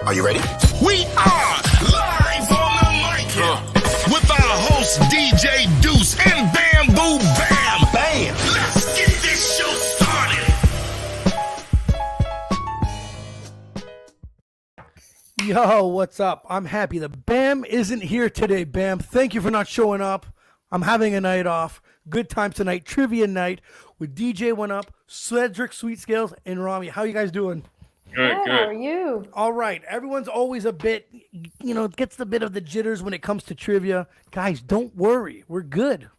Are you ready? We are live on the mic with our host DJ Deuce and Bamboo Bam. Bam! Let's get this show started. Yo, what's up? I'm happy that Bam isn't here today. Bam, thank you for not showing up. I'm having a night off. Good time tonight. Trivia night with DJ-1UP, Cedric Sweet Scales, and Romy. How you guys doing? Good. How are you? All right. Everyone's always a bit, it gets a bit of the jitters when it comes to trivia. Guys, don't worry. We're good.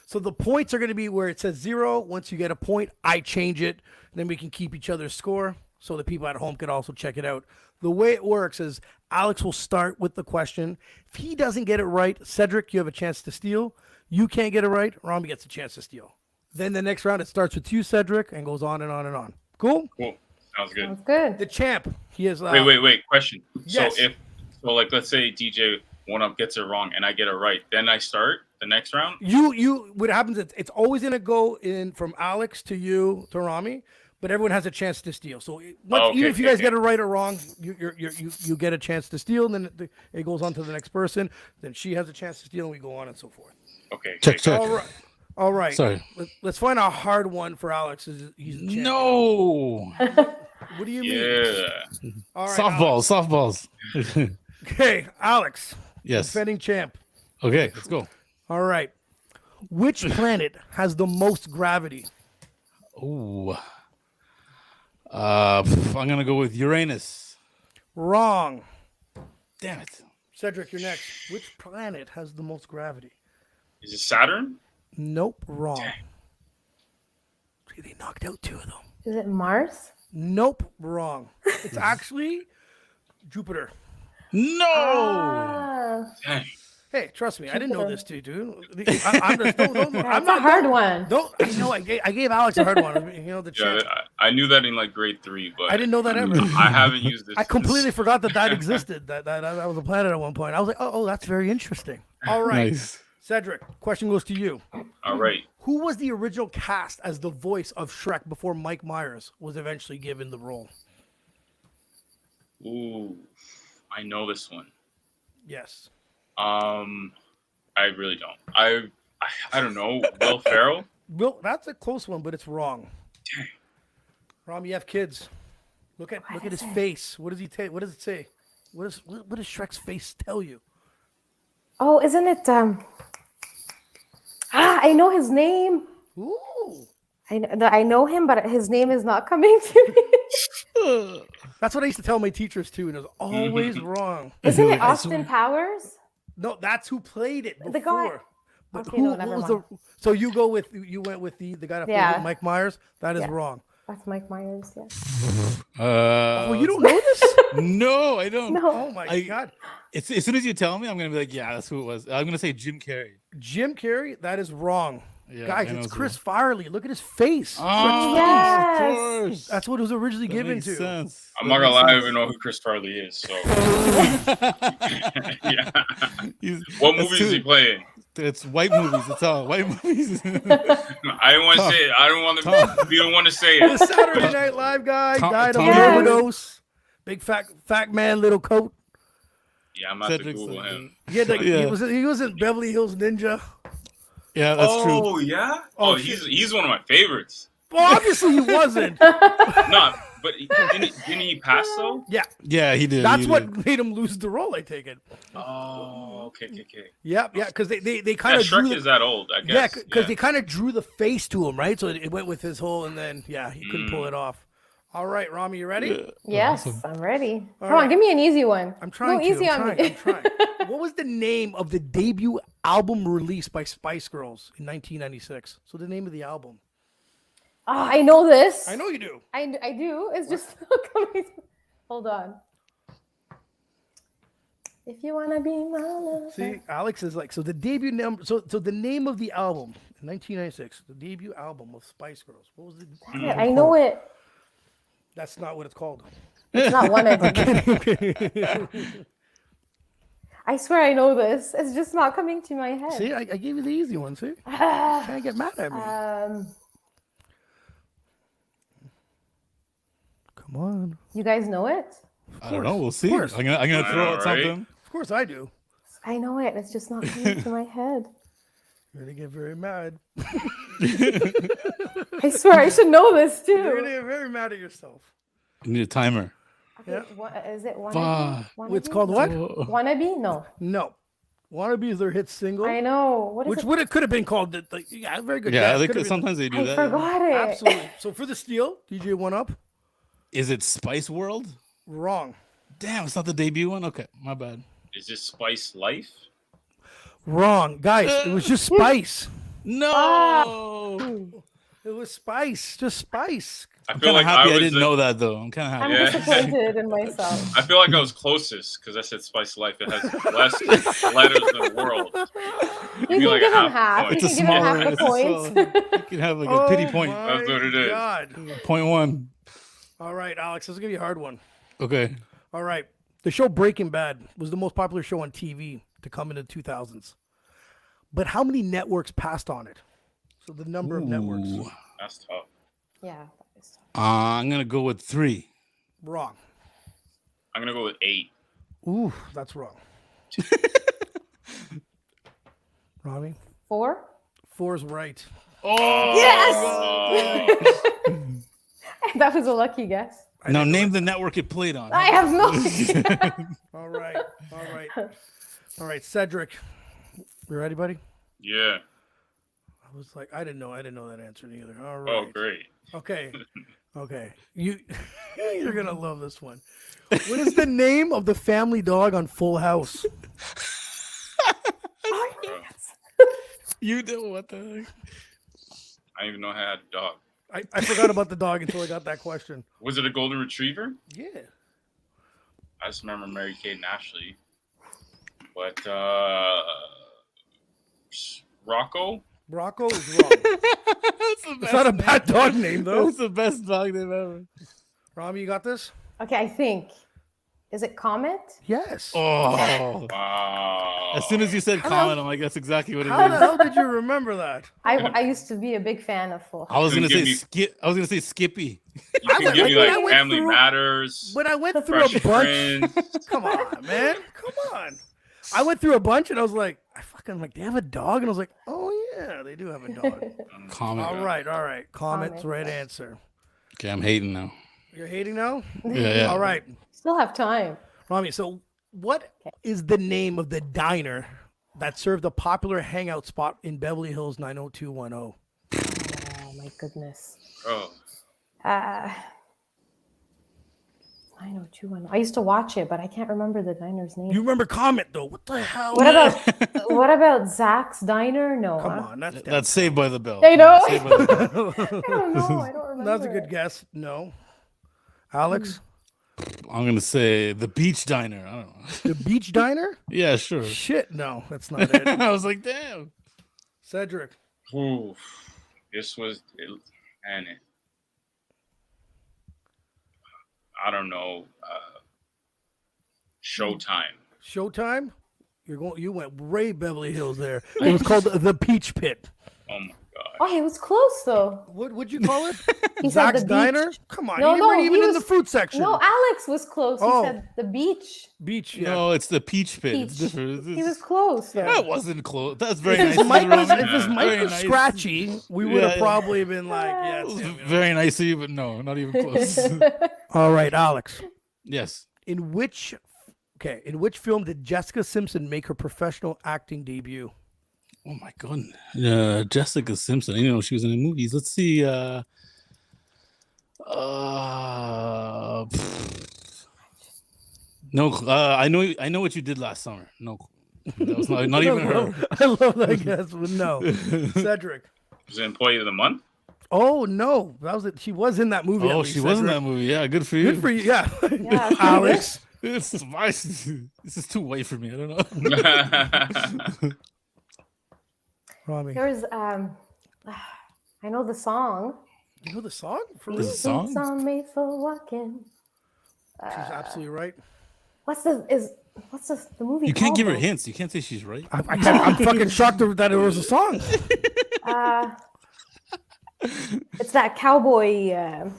So the points are going to be where it says 0. Once you get a point, I change it. Then we can keep each other's score so the people at home can also check it out. The way it works is Alex will start with the question. If he doesn't get it right, Cedric, you have a chance to steal. You can't get it right, Romy gets a chance to steal. Then the next round, it starts with you, Cedric, and goes on and on and on. Cool? Cool. Sounds good. Sounds good. The champ, he is... Wait. Question. Yes. So let's say DJ-1UP gets it wrong and I get it right. Then I start the next round? What happens is it's always going to go in from Alex to you to Romy, but everyone has a chance to steal. So even if you guys get it right or wrong, you get a chance to steal, and then it goes on to the next person. Then she has a chance to steal, and we go on and so forth. Okay. Check. All right. Sorry. Let's find a hard one for Alex. He's the champ. No. What do you mean? Yeah. All right, Softballs. Okay, Alex. Yes. Defending champ. Okay, let's go. All right. Which planet has the most gravity? Ooh. I'm gonna go with Uranus. Wrong. Damn it. Cedric, you're next. Which planet has the most gravity? Is it Saturn? Nope, wrong. Dang. See, they knocked out 2 of them. Is it Mars? Nope, wrong. It's actually Jupiter. No. Dang. Hey, trust me, I didn't know this too, dude. I'm That's a hard one. I know. I gave Alex a hard one. The champ. I knew that in like grade 3, but I didn't know that ever. I haven't used this. I completely forgot that existed. That was a planet at one point. I was like, oh, that's very interesting. All right, Nice. Cedric. Question goes to you. All right. Who was the original cast as the voice of Shrek before Mike Myers was eventually given the role? Ooh, I know this one. Yes. I really don't. I don't know. Will Ferrell? Well, that's a close one, but it's wrong. Dang. Rom, you have kids. Look at his face. What does he take? What does it say? What does Shrek's face tell you? Oh, isn't it? I know his name. Ooh. I know him, but his name is not coming to me. That's what I used to tell my teachers too, and it was always wrong. Isn't it Austin Powers? No, that's who played it before. The guy. But Okay, no, never mind. So you went with the guy that played Mike Myers. That is wrong. That's Mike Myers. Yeah. Oh, you don't know this? No, I don't. No. Oh my God. As soon as you tell me, I'm gonna be like, yeah, that's who it was. I'm gonna say Jim Carrey. Jim Carrey. That is wrong. Yeah, guys, I know it's Chris Farley. Look at his face. Oh, Yes. of course. That's what it was originally That given makes to. sense. I'm not gonna lie, I don't even know who Chris Farley is. So, yeah. What movies is he playing? It's white movies. It's all white movies. I didn't want to say it. I don't want to. You don't want to say The it. Saturday Night Live guy died of Tom an Hanks. overdose. Big fat man, little coat. Yeah, I'm about to Cedric's Google like- him. He was in Beverly Hills Ninja. Yeah, that's true. Oh yeah. Oh, Oh, he's one of my favorites. Well, obviously he wasn't. No, but didn't he pass though? Yeah, Yeah, he did. that's he what did. made him lose the role. I take it. Oh, okay. Yeah, because they Yeah, kind of Shrek is that old, I yeah, guess. because they kind of drew the face to him, right? So it went with his whole, and then he couldn't pull it off. All right, Romy, you ready? Yes, I'm ready. All Come on, right. give me an easy one. I'm trying Go to. easy I'm on me. trying. What was the name of the debut album released by Spice Girls in 1996? So the name of the album. Oh, I know this. I know you do. I do. It's just not coming. Hold on. If you wanna be my lover. See, Alex is like, so the debut number. So the name of the album in 1996, the debut album of Spice Girls. What was it? Yeah, I know it. That's not what it's called. It's not one of them. I swear I know this. It's just not coming to my head. See, I gave you the easy one. See, can't get mad at me. Come on. You guys know it? I don't know. We'll see. course. I'm gonna throw out Right? something. Of course I do. I know it. It's just not coming to my head. You're gonna get very mad. I swear I should know this You're gonna too. get very mad at yourself. You need a timer. Okay, Yeah. what, is it Fuck. wannabe? It's called what? Wannabe? No. No. Wannabe is their hit single. I know. What is Which it? would it could have been called? Yeah, very good. Yeah, guess. they Could have been- sometimes they do I that. forgot it. Absolutely. So for the steal, DJ-1UP, Is it Spice World? wrong. Damn, it's not the debut one. Okay, my bad. Is this Spice Life? Wrong. Guys, it was just Spice. No. It was Spice. Just Spice. I I'm feel kind of like happy I, was didn't the- know that though. I'm kind of I'm happy. Yeah. disappointed in myself. I feel like I was closest because I said Spice Life. It has less letters than world. You Be can like give a him half half. point. You It's a can give him smaller. half the It's a points. smaller. You can have like a pity point. My That's what it is. God. 0.1. All right, Alex, this is gonna be a hard one. Okay. All right. The show Breaking Bad was the most popular show on TV to come in the 2000s. But how many networks passed on it? So the number of networks. Ooh. That's tough. Yeah. that is tough. I'm gonna go with 3. Wrong. I'm gonna go with 8. Ooh, that's wrong. Romy? 4? 4's right. Oh. Yes! That was a lucky guess. Now name the network it played on. I have no idea. All right. All right. All right, Cedric. You ready, buddy? Yeah. I was like, I didn't know that answer either. All Oh, right. great. Okay. Okay. You're gonna love this one. What is the name of the family dog on Full House? Oh, yes. You know what the heck? I didn't even know I had a dog. I forgot about the dog until I got that question. Was it a golden retriever? Yeah. I just remember Mary Kate and Ashley. But Rocco? Rocco is wrong. It's not a bad dog name though. That's the best dog name ever. Rami, you got this? Okay, I think. Is it Comet? Yes. Oh. Wow. As soon as you said How comment, I'm like, that's exactly what it How the is. hell did you remember that? I used to be a big fan of Full House. I was gonna Give say me- I was gonna say Skippy. You can give me I like went Family through- Matters, When I went through Fresh a bunch, Prince. come on, man, come on. I went through a bunch and I was like, they have a dog, and I was like, oh yeah, they do have a dog. Comment. all right. Comet's Comet. right answer. Okay, I'm hating now. You're hating now? Yeah. All right, Still have time. Rami. So, what is the name of the diner that served a popular hangout spot in Beverly Hills 90210? Oh my goodness. Oh, 90210. I used to watch it, but I can't remember the diner's name. You remember Comet though? What the hell? What about Zach's Diner? No. Come huh? on, that's That's Saved by the Bell. I know. Saved by the Bell. I don't know. I don't remember. That's a good guess. No, Alex, I'm gonna say the Beach Diner. I don't know. the Beach Diner? Yeah, sure. Shit, no, that's not it. I was like, damn. Cedric, ooh, this was and it. I don't know. Showtime. Showtime. You went way Beverly Hills there. It was called the Peach Pit. Oh my god. Oh, he was close though. What would you call it? He said Zach's the Diner? beach. Come on, No, you weren't no, even he in the was- fruit section. No, Alex was close. Oh. He said the beach. Beach, yeah. No, it's the Peach Pit. It's Peach. different. He was close. Though. That wasn't close. That's very If nice. his of mic you, was, Romy. if his mic Very was nice. scratchy, we would have Yeah. probably been like, yeah. It it's was him. very nice of you, but no, not even close. All right, Alex. Yes. In which film did Jessica Simpson make her professional acting debut? Oh my goodness. Jessica Simpson. You know she was in the movies. Let's see. No. I know what you did last summer. No. That was not even her. I love that guess, but no. Cedric. Was it Employee of the Month? Oh no, that was it. She was in that movie. at Oh, least, she was in Cedric. that movie. Yeah, good for you. Good for you. Yeah. Yeah. Alex. This is too white for me. I don't know. Romy. There's I know the song. You know the song? For This real? is a song? Boots on made for walking. She's absolutely right. What's the movie? You can't called, give her though? hints. You can't say she's right. I'm fucking shocked that it was a song. It's that cowboy.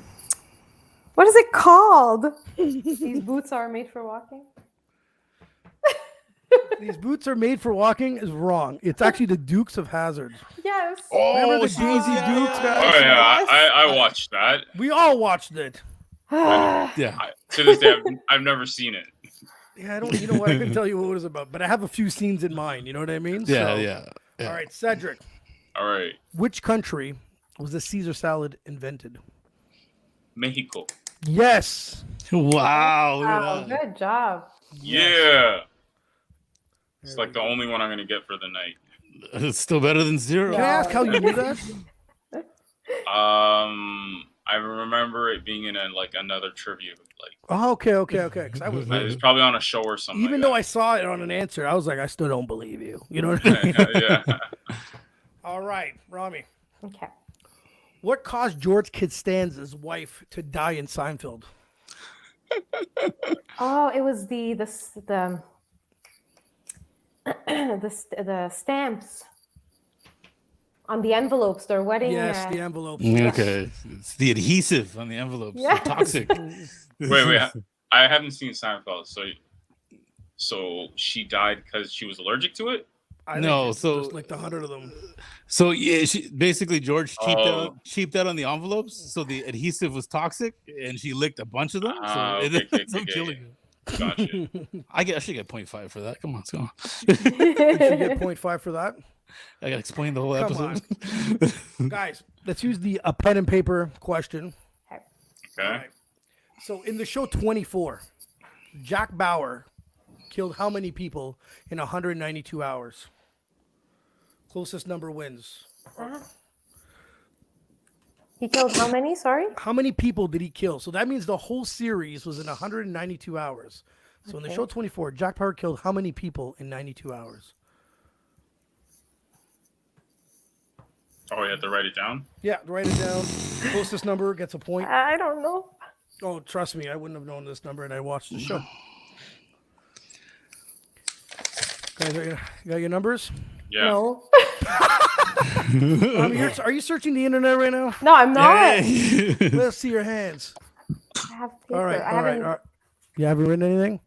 What is it called? These boots are made for walking. These boots are made for walking is wrong. It's actually the Dukes of Hazzard. Yes. Remember the shit, Daisy Dukes, Oh guys? yeah, I watched that. We all watched it. Yeah. To this day, I've never seen it. Yeah, I don't. You know what? I couldn't tell you what it was about, but I have a few scenes in mind. You know what I mean? Yeah, So, yeah. All right, Cedric. All right, Which country was the Caesar salad invented? Mexico. Yes. Wow. Look Wow, at that. good job. Yeah. It's like the only one I'm gonna get for the night. It's still better than 0. Can I ask how you knew that? I remember it being in another trivia. Like Oh, okay. Because I was it was probably on a show or something. even like though I saw it on an answer, I was like, I still don't believe you. You know what I mean? that. yeah. All right, Romy. Okay. What caused George Costanza's wife to die in Seinfeld? Oh, it was the the stamps on the envelopes. Their wedding. Yes, the envelopes. Okay. It's the adhesive on the envelopes. Yeah. Toxic. Wait. I haven't seen Seinfeld, so she died because she was allergic to it. I think No, it's so- just like 100 of them. So yeah, basically George Oh. cheaped out on the envelopes, so the adhesive was toxic, and she licked a bunch of them. So Okay, it okay, ends up okay. killing her. Gotcha. I should get 0.5 for that. Come on, let's go. You should get 0.5 for that. I gotta explain the whole Come episode. Guys, let's use the pen and paper question. Okay. Alright. So in the show 24, Jack Bauer killed how many people in 192 hours? Closest number wins. He killed how many? Sorry. How many people did he kill? So that means the whole series was in 192 hours. So in the Okay. show 24, Jack Bauer killed how many people in 92 hours? Oh, you have to write it down. Yeah, write it down. Closest number gets a point. I don't know. Oh, trust me, I wouldn't have known this number, and I watched the show. Guys, you got your numbers? Yeah. No. Are you searching the internet right now? No, I'm not. Hey. Let's see your hands. I have paper. All right, I all right, haven't. all right. You haven't written anything?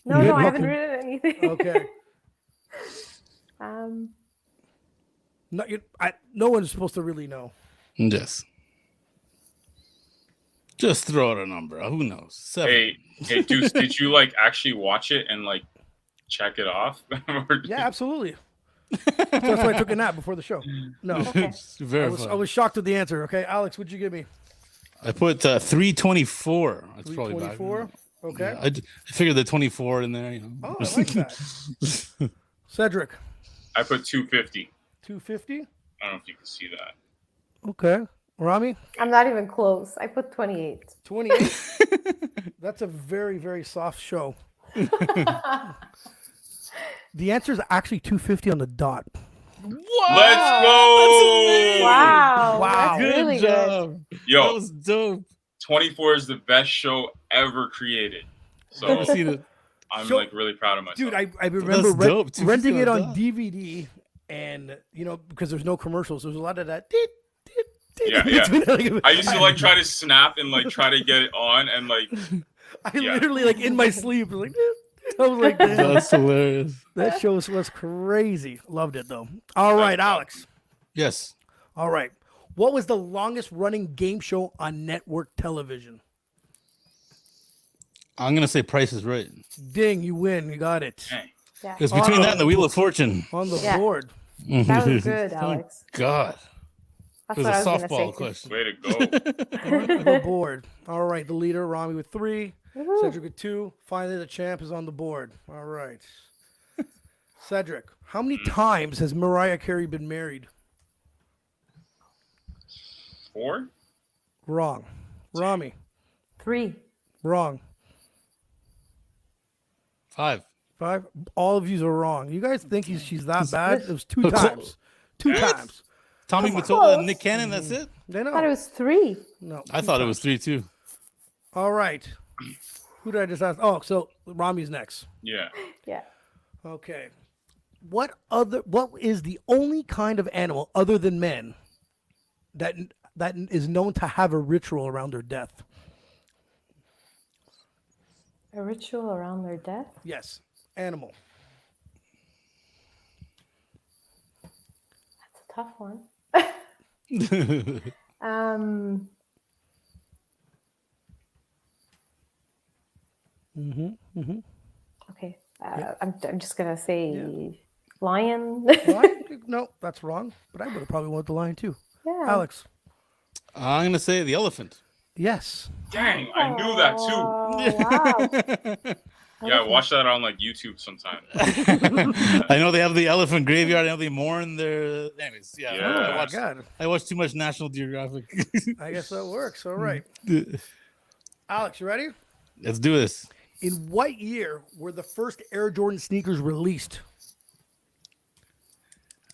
No, You no, I didn't haven't look written anything. Okay. No one's supposed to really know. Yes. Just throw out a number. Who knows? 7. Hey, Deuce, did you actually watch it and check it off? Or- Yeah, absolutely. That's why I took a nap before the show. No, I Verify. was shocked with the answer. Okay, Alex, what'd you give me? I put 324. That's probably back. 324. Okay. Yeah, I figured the 24 in there. You know. Oh, I like that. Cedric, I put 250. 250. I don't know if you can see that. Okay. Rami, I'm not even close. I put 28. 28. That's a very, very soft show. The answer is actually 250 on the dot. Let's go! Wow. Wow. That's really good. job. That Yo, was dope. 24 is the best show ever created. So Never seen it. I'm So- really proud of myself. Dude, I remember That's dope. 250 renting it on on dot. DVD, and because there's no commercials, there's a lot of that. Yeah, yeah. I used to try to snap and try to get it on and I yeah. literally in my sleep was I was like, damn, That's hilarious. that show was crazy. Loved it though. All right, Alex. Yes. All right. What was the longest running game show on network television? I'm gonna say Price is Right. Ding, you win. You got it. Dang. Yeah. It's between that and the Wheel of Fortune. On the Yeah. board. That was good, Alex. God. That's It what I was a was going softball to say. question. Way to go. On the board. All right. The leader, Romy, with 3. Woohoo. Cedric with 2. Finally, the champ is on the board. All right. Cedric, how many times has Mariah Carey been married? 4? Wrong. Romy, 3. wrong. 5. 5. All of you are wrong. You guys think she's that bad? It was 2 Close. times. 2 times. Tommy That's Mottola and close. Nick Cannon. That's it. They I thought it know. was 3. No. I 2 thought it times. was 3 too. All right. Who did I just ask? Oh, so Romy's next. Yeah. Yeah. Okay. What is the only kind of animal other than men that is known to have a ritual around their death? A ritual around their death? Yes. Animal. That's a tough one. Okay. I'm just gonna say lion. Lion? No, that's wrong. But I would have probably went with the lion too. Yeah. Alex. I'm gonna say the elephant. Yes. Dang, I knew that too. Oh, wow. Yeah, watch that on like YouTube sometime. I know they have the elephant graveyard. I know they mourn their. Anyways, yeah. Yeah. I watched too much National Geographic. I guess that works. All right. Alex, you ready? Let's do this. In what year were the first Air Jordan sneakers released?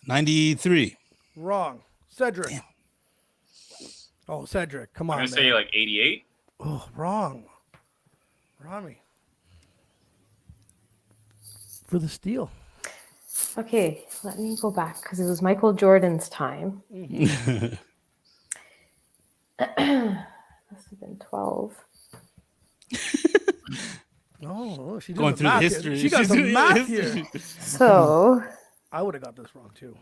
93. Wrong. Cedric. Damn. Oh, Cedric. Come on. I'm going to say like 88. Oh, wrong. Romy. For the steal. Okay, let me go back because it was Michael Jordan's time. Must have been 12. Oh, she's going through history. She got some math here. So I would have got this wrong too.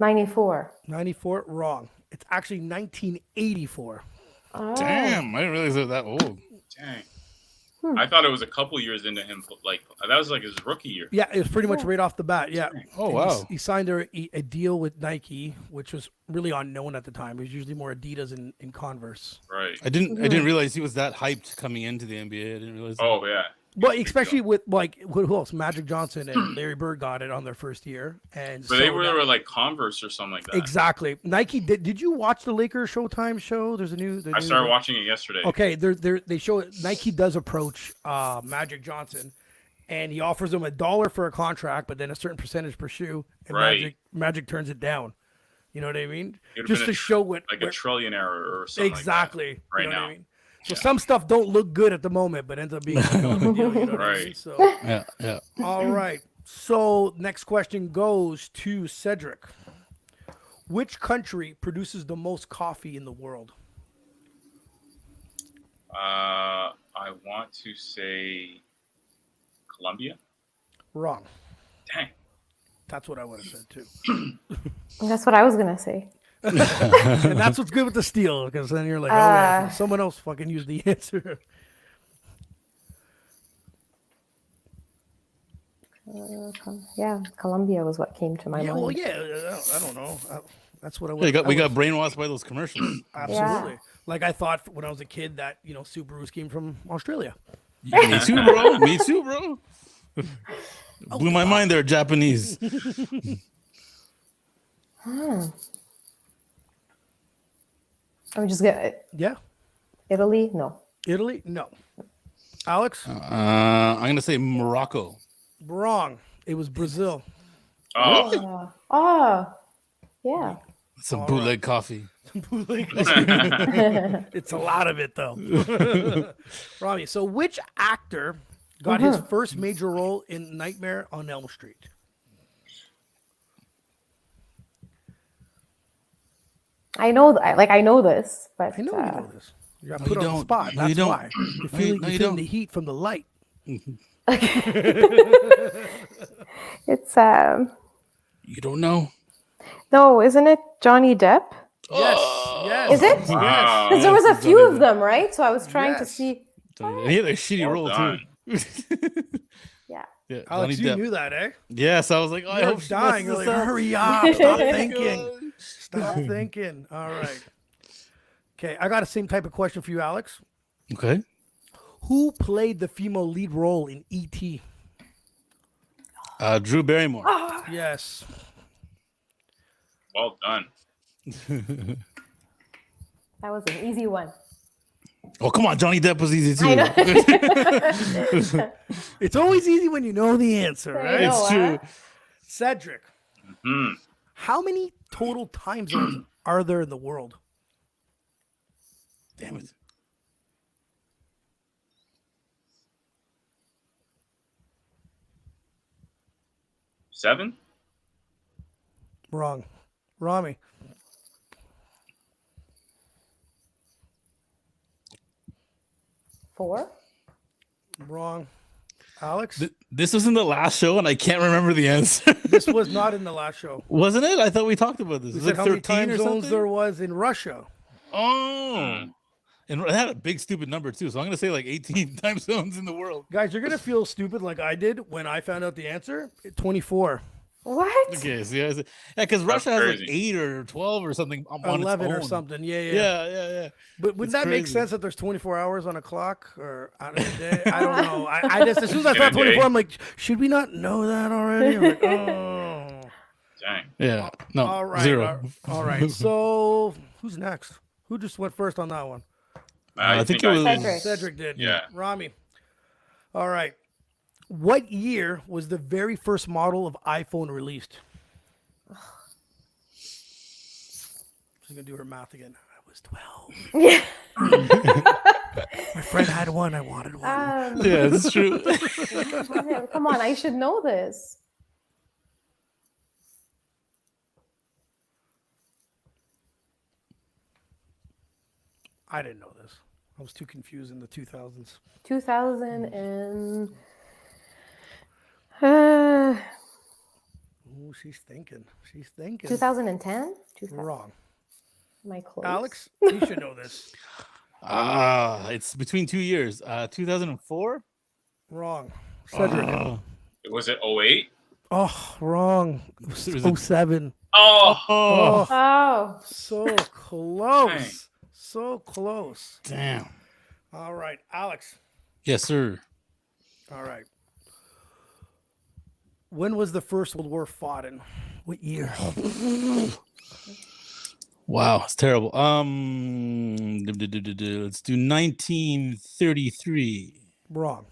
94. 94, wrong. It's actually 1984. Oh. Damn, I didn't realize they were that old. Dang. I thought it was a couple years into him. Like that was like his rookie year. Yeah, it was pretty much right off the bat. Yeah. Oh, And wow. He signed a deal with Nike, which was really unknown at the time. It was usually more Adidas and Converse. Right. I didn't realize he was that hyped coming into the NBA. I didn't realize. Oh yeah. But especially with like who else? Magic Johnson and Larry Bird got it on their first year, and But they were like Converse or something like that. Exactly. Nike did. Did you watch the Lakers Showtime show? There's a new. I started watching it yesterday. Okay, they show it. Nike does approach Magic Johnson, and he offers him $1 for a contract, but then a certain percentage per shoe, and Right. Magic turns it down. You know what I mean? It'd Just been to show what like a trillionaire or something. exactly Like that right you know now. What I mean? So some stuff don't look good at the moment, but ends up being a hell of a deal, you know what I mean? Right. So Yeah. all right. So next question goes to Cedric. Which country produces the most coffee in the world? I want to say Colombia. Wrong. Dang. That's what I would have said too. That's what I was gonna say. And that's what's good with the steal, because then you're like, oh yeah, someone else fucking used the answer. Yeah, Colombia was what came to my Yeah, mind. well, yeah, I don't know. That's what I We would. got brainwashed by those commercials. Absolutely. Yeah. Like I thought when I was a kid that Subarus came from Australia. Me too, bro. Me too, bro. Blew my mind there, Japanese. I would just get Yeah. Italy. No. Italy? No. Alex? I'm gonna say Morocco. Wrong. It was Brazil. Oh. Yeah. Some bootleg coffee. It's a lot of it though. Romy, so which actor got his first major role in Nightmare on Elm Street? I know. I know this, but I know you know this. You got No, put you on the don't. spot. No, you That's don't. why. You're No, feeling, no, you're you feeling don't. the heat from the light. it's You don't know? no, isn't it Johnny Depp? Yes. Is it? Wow. Because there was a few of them, right? So I was trying to Yes. see. And he had a shitty Well role done. too. Yeah. Yeah, Alex, Johnny you Depp. knew that, eh? Yes, I was like, oh, I You're hope she dying. messes You're like, this up. hurry up. Stop Oh, thinking. God. Stop thinking. All right. Okay, I got the same type of question for you, Alex. Okay. Who played the female lead role in E.T.? Drew Barrymore. Yes. Well done. That was an easy one. Oh, come on. Johnny Depp was easy too. I know. It's always easy when you know the answer, I right? know. It's true. Cedric, how many total time zones are there in the world? Damn it. Seven? Wrong. Romy. 4. Wrong. Alex? This was in the last show, and I can't remember the answer. This was not in the last show. Wasn't it? I thought we talked about this. We It was said like how many 13 time or zones something. there was in Russia. Oh. And it had a big stupid number too, so I'm gonna say like 18 time zones in the world. Guys, you're gonna feel stupid like I did when I found out the answer. 24. What? Okay, so yeah, because Russia has like crazy. 8 or 12 or something on 11 its or own. something. Yeah. Yeah. But would It's that make crazy. sense that there's 24 hours on a clock or out of the day? I don't know. I just, as soon as I In a thought 24, day. I'm like, should we not know that already? I'm like, oh. Dang. Yeah, no, All right. 0. All right. So who's next? Who just went first on that one? I think it was Cedric. Cedric did. Yeah. Romy. All right. What year was the very first model of iPhone released? She's going to do her math again. I was 12. Yeah. My friend had one. I wanted one. Yeah, that's true. Come on, I should know this. I didn't know this. I was too confused in the 2000s. 2000 and Ooh, she's thinking. She's thinking. 2010. Wrong. Am I close? Alex, you should know this. It's between 2 years. 2004. Wrong. Cedric. Was it 08? Oh, wrong. It Was was it- 07. Oh, Oh, Oh, so close. Dang. So close. Damn. All right, Alex. Yes, sir. All right. When was the First World War fought in? What year? Wow, it's terrible. Let's do 1933. Wrong.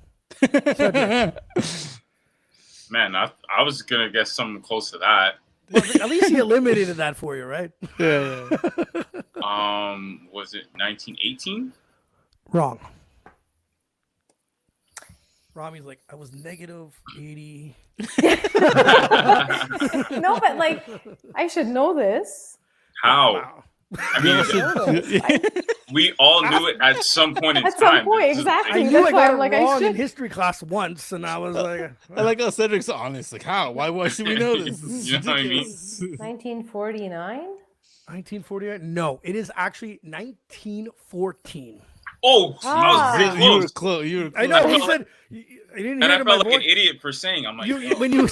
man, I was gonna guess something close to that. At least he eliminated that for you, right? Yeah. Was it 1918? Wrong. Ramy's like, I was negative 80. no, but like, I should know this. How? Wow. I mean, we all knew it at some point in At some time. point, This is- exactly. I knew That's I why got I'm it like, I wrong in should. history class once, and I was like, I like how Cedric's honest. Like, how? Why should we know this? This is You know what I mean? ridiculous. 1949. 1948? No, it is actually 1914. Oh, Ah. I was You really were close. close. You were close. I know. I He felt said, I didn't And hear I it in my felt like an voice. idiot for saying. I'm like, You, oh. when you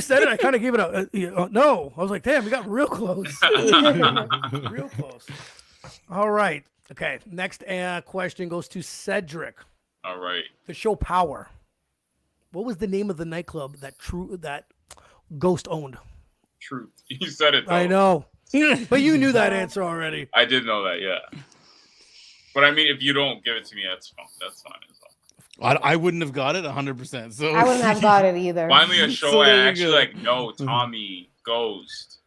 said it, I kind of gave it a no. I was like, damn, we got real close. Real close. All right. Okay. Next question goes to Cedric. All right. The show Power. What was the name of the nightclub that Ghost owned? Truth. You said it. Though. I know, but you knew that answer already. I did know that. Yeah. But I mean, if you don't give it to me, that's fine. That's fine as well. I wouldn't have got it 100%. So I wouldn't have got it either. Finally, a show So I there you actually go. like. No, Tommy, Ghost.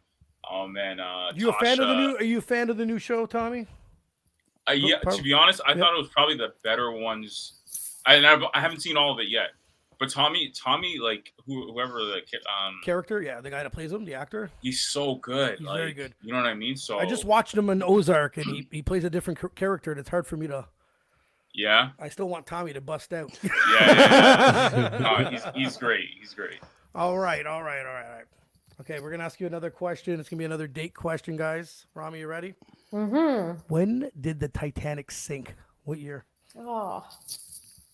Oh man, You a fan of the Tasha. new? Are you a fan of the new show, Tommy? Yeah, to be honest, I thought it was probably the better ones. I haven't seen all of it yet, but Tommy, like whoever the kid, Character, yeah, the guy that plays him, the actor. he's so good. He's like, very good. You know what I mean? So I just watched him in Ozark, and he plays a different character, and it's hard for me to. yeah, I still want Tommy to bust out. yeah. No, he's great. He's great. All right. Okay, we're gonna ask you another question. It's gonna be another date question, guys. Rami, you ready? Mm-hmm. When did the Titanic sink? What year? Oh,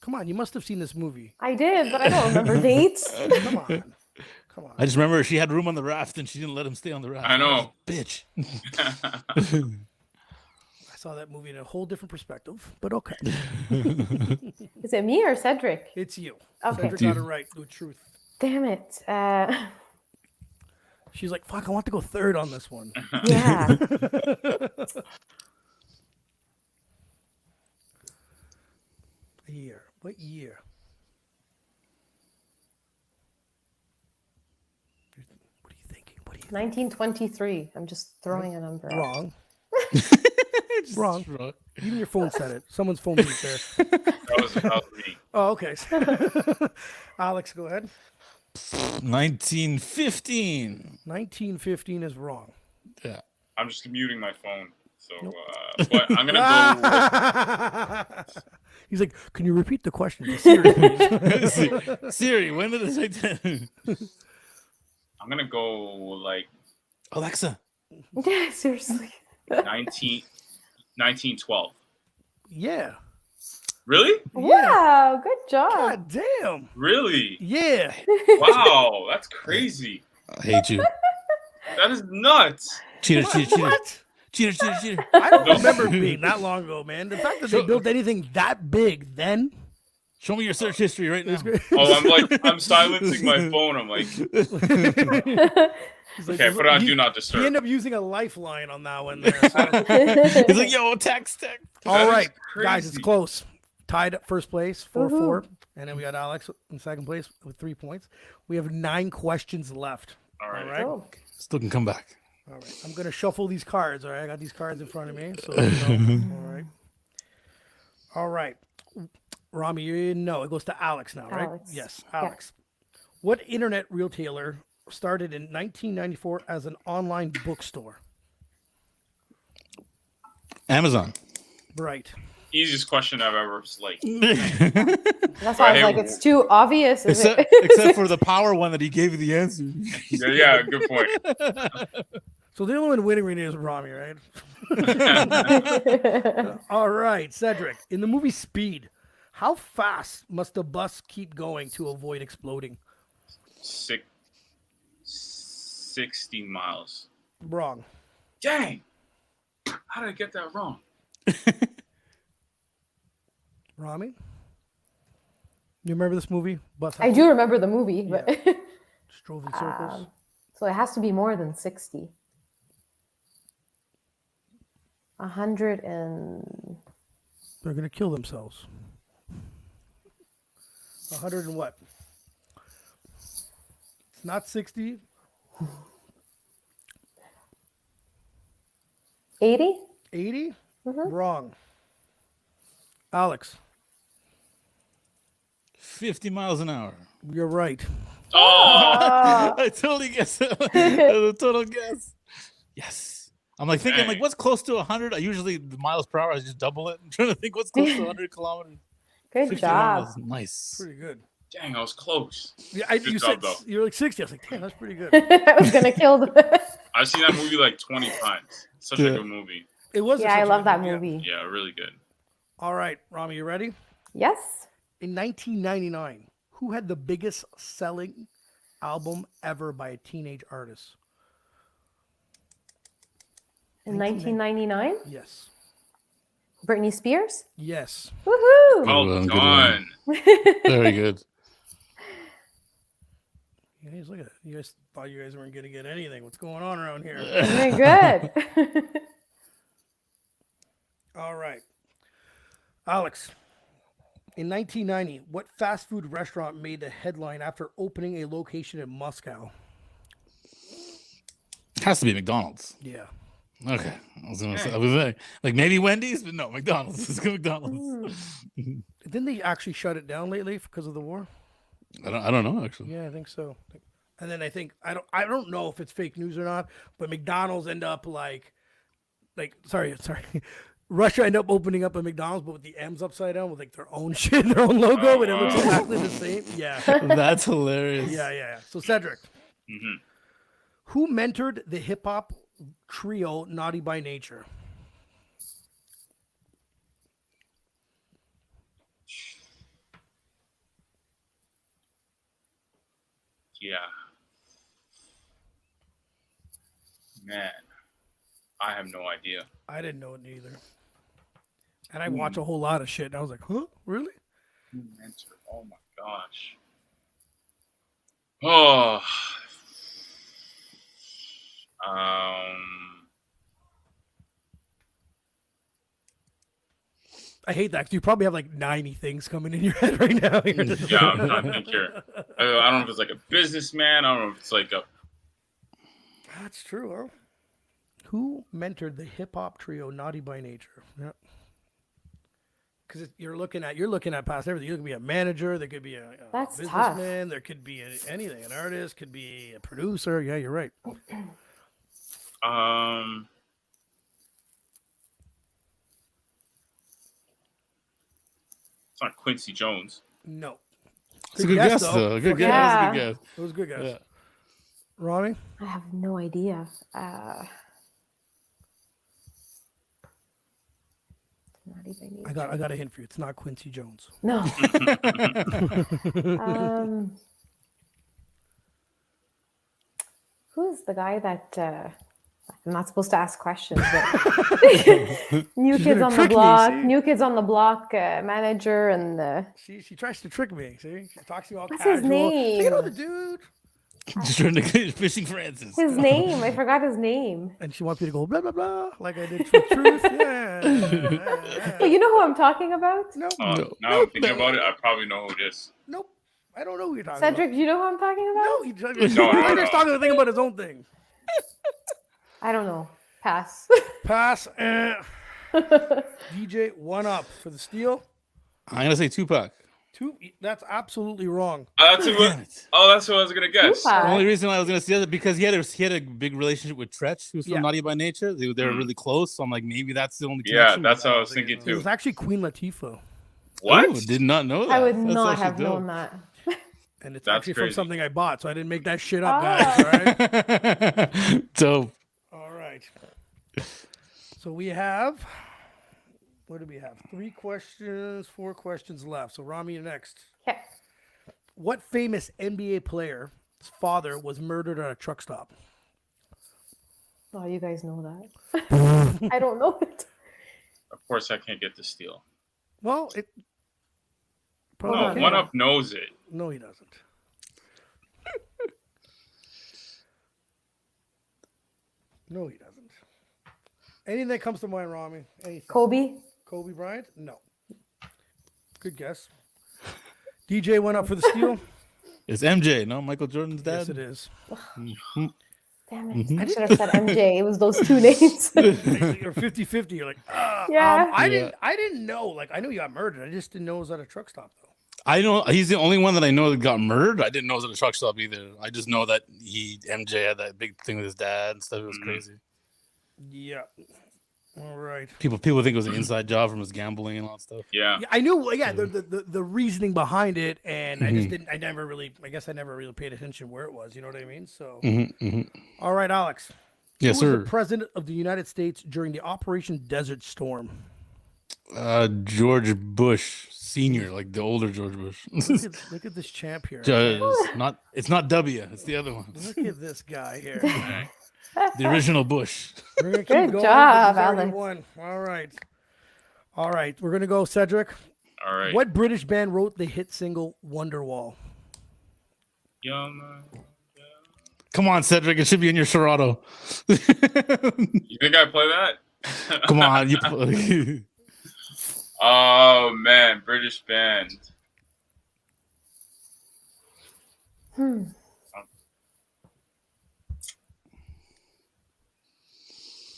Come on, you must have seen this movie. I did, but I don't remember dates. Come on. I just remember she had room on the raft and she didn't let him stay on the raft. I know. Bitch. I saw that movie in a whole different perspective, but okay. Is it me or Cedric? It's you. Okay. Cedric got it right with truth. Damn it. She's like, fuck, I want to go third on this one. Yeah. Year. What year? What are you thinking? 1923. I'm just throwing a number out. Wrong. Wrong. Even your phone said it. Someone's phone beat there. That was me. Oh, okay. Alex, go ahead. 1915. 1915 is wrong. Yeah. I'm just muting my phone. So, but I'm gonna go. He's like, can you repeat the question to Siri, please? Siri, when did the Titanic? I'm gonna go like Alexa. Yeah, seriously. 1912. Yeah. Really? Wow, good job. God damn. Really? Yeah. Wow, that's crazy. I hate you. That is nuts. Cheater, cheater, cheater. What? Cheater, cheater, cheater. I don't remember being that long ago, man. The fact that they built anything that big then. Show me your search history right now. Oh, I'm silencing my phone. I'm like, He's like, okay, put on do not disturb. He ended up using a lifeline on that one there. So. He's like, yo, text. All right, crazy. guys, it's close. Tied at first place, 4-4. And then we got Alex in second place with 3 points. We have 9 questions left. All right. All right. Oh. Still can come back. All right. I'm going to shuffle these cards. All right. I got these cards in front of me. So, all right. All right. Romy, you know it goes to Alex now, right? Alex. Yes, Alex. Yeah. What internet retailer started in 1994 as an online bookstore? Amazon. Right. Easiest question I've ever like. That's why I was like, it's too obvious. Except for the power one that he gave you the answer. Yeah, good point. So the only one winning right now is Romy, right? All right, Cedric. In the movie Speed, how fast must the bus keep going to avoid exploding? 60 miles. Wrong. Dang. How did I get that wrong? Romy? You remember this movie? Bus I do remember the movie, but just drove in circles. So it has to be more than 60. 100 and They're gonna kill themselves. 100 and what? It's not 60. 80? 80? Wrong. Alex, 50 miles an hour. you're right. Oh, I totally guessed. A total guess. Yes. I'm like thinking, like, what's close to 100? I usually, the miles per hour, I just double it. I'm trying to think what's close to 100 kilometers. Good 50 job. miles. Nice. Pretty good. dang, I was close. Yeah, Good you job, said though. you're like 60. I was like, damn, that's pretty good. I was going to kill the... I've seen that movie like 20 times. Such a good movie. It was. Yeah, I love that movie. Yeah, really good. All right, Rami, you ready? Yes. In 1999, who had the biggest selling album ever by a teenage artist? In 1999? Yes. Britney Spears? Yes. Woohoo! Well Good done. Very good. You guys, look at it. You guys thought you guys weren't going to get anything. What's going on around here? Very good. All right. Alex, in 1990, what fast food restaurant made the headline after opening a location in Moscow? It has to be McDonald's. Yeah. Okay. I was like, maybe Wendy's, but no, McDonald's. Let's go McDonald's. Didn't they actually shut it down lately because of the war? I don't know, actually. Yeah, I think so. And then I think I don't know if it's fake news or not, but McDonald's end up sorry. Russia ended up opening up a McDonald's, but with the M's upside down with like their own shit, their own logo, and it looks exactly the same. Yeah. That's hilarious. Yeah. So Cedric, who mentored the hip hop trio Naughty by Nature? Yeah. Man, I have no idea. I didn't know it either. And I watch a whole lot of shit, and I was like, huh? Really? Mentor. Oh my gosh. Oh. I hate that 'cause you probably have like 90 things coming in your head right now. Yeah, I'm trying to think here. I don't know if it's like a businessman. I don't know if it's like a. That's true, huh? Who mentored the hip hop trio Naughty by Nature? Yeah. Because you're looking at past everything. You could be a manager, there could be a That's businessman, there could be anything, an artist, could be a producer. Yeah, you're right. It's not Quincy Jones. No. It's a good guess, though. Good guess. Yeah. Good guess. It was a good guess. Yeah. Ronnie? I have no idea. Not even I got a hint for you. It's not Quincy Jones. No. Who's the guy that I'm not supposed to ask questions, but New Kids on the Block, New Kids on the Block manager and She tries to trick me. See, she talks to you all what's casual. his name? You know the dude. Just trying to get fishing for answers. His name. I forgot his name. And she wants me to go blah blah blah like I did Truth. Yeah. But you know who I'm talking about? No. No. Now I'm thinking about it, I probably know who it is. Nope. I don't know who you're talking Cedric, do you know who I'm talking about? about. No, he's talking thing about his own thing. I don't know. Pass. Pass. DJ-1UP for the steal. I'm gonna say Tupac. That's absolutely wrong. That's what I was gonna guess. Tupac. The only reason why I was gonna say that because he had a big relationship with Tretch, who's from Naughty by Nature. They were really close, so I'm like, maybe that's the only connection. Yeah, that's what I was thinking It too. was actually Queen Latifah. What? Ooh, did not know that. I would That's not actually have dope. known that. And it's That's actually crazy. from something I bought, so I didn't make that shit up, guys. All right. Dope. All right. So we have, what do we have? 4 questions left. So Romy, you're next. Okay. What famous NBA player's father was murdered at a truck stop? Oh, you guys know that. I don't know it. Of course, I can't get the steal. Well, it probably No, can. 1UP knows it. No, he doesn't. No, he doesn't. Anything that comes to mind, Romy? Anything? Kobe. Kobe Bryant? No. Good guess. DJ-1UP for the steal. It's MJ, no? Michael Jordan's dad. Yes, it is. Damn it. I should have said MJ. It was those two names. You're 50-50. You're like, Yeah. I didn't know. Like, I knew he got murdered. I just didn't know it was at a truck stop, though. I know he's the only one that I know that got murdered. I didn't know it was at a truck stop either. I just know that MJ had that big thing with his dad and stuff. It was crazy. Yeah. All right. People think it was an inside job from his gambling and all that stuff. Yeah. Yeah, I knew. Yeah, the reasoning behind it, and I just didn't. I never really paid attention where it was. You know what I mean? So. All right, Alex. Yes, Who was sir. the president of the United States during the Operation Desert Storm? George Bush Senior, like the older George Bush. Look at this champ here. It's not W. It's the other one. Look at this guy here. The original Bush. We're gonna keep Good going. job, He's already Alex. won. All right. We're gonna go, Cedric. All right. What British band wrote the hit single Wonderwall? Come on, Cedric. It should be in your Serato. You think I play that? Come on. You Oh man, British band.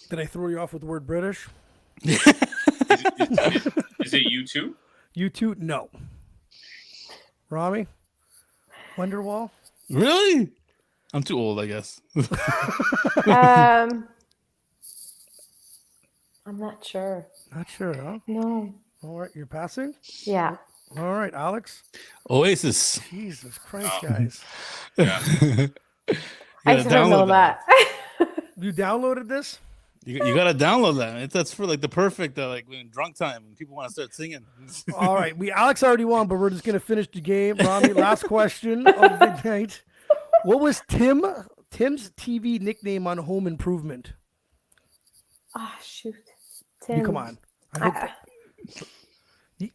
Did I throw you off with the word British? Is it U2? You two? No. Rami? Wonderwall? Really? I'm too old, I guess. I'm not sure. Not sure, huh? No. All right, you're passing? Yeah. All right, Alex. Oasis. Jesus Christ, guys. Yeah. I should have known that. You downloaded this? You gotta download that. That's for like the perfect like when drunk time when people want to start singing. All right, Alex already won, but we're just gonna finish the game. Rami, last question of the night. What was Tim's TV nickname on Home Improvement? Oh shoot. You, Tim. come on.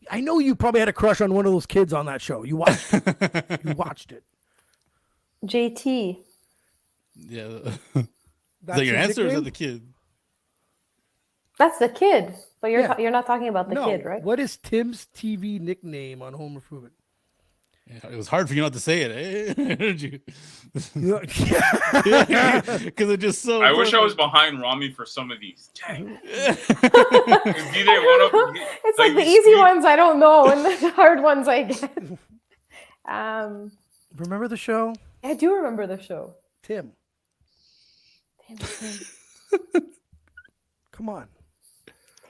I know you probably had a crush on one of those kids on that show. You watched it. You watched it. JT. Yeah. Is That's that your his answer or is that nickname? the kid? That's the kid. But you're Yeah. you're not talking about the No. kid, right? What is Tim's TV nickname on Home Improvement? Yeah, it was hard for you not to say it, eh? Heard you? Yeah. Because it just so. I wish I was behind Romy for some of these. Dang. DJ-1UP, It's like the easy ones I don't know and the hard ones I get. Remember the show? I do remember the show. Tim. Tim. Come on.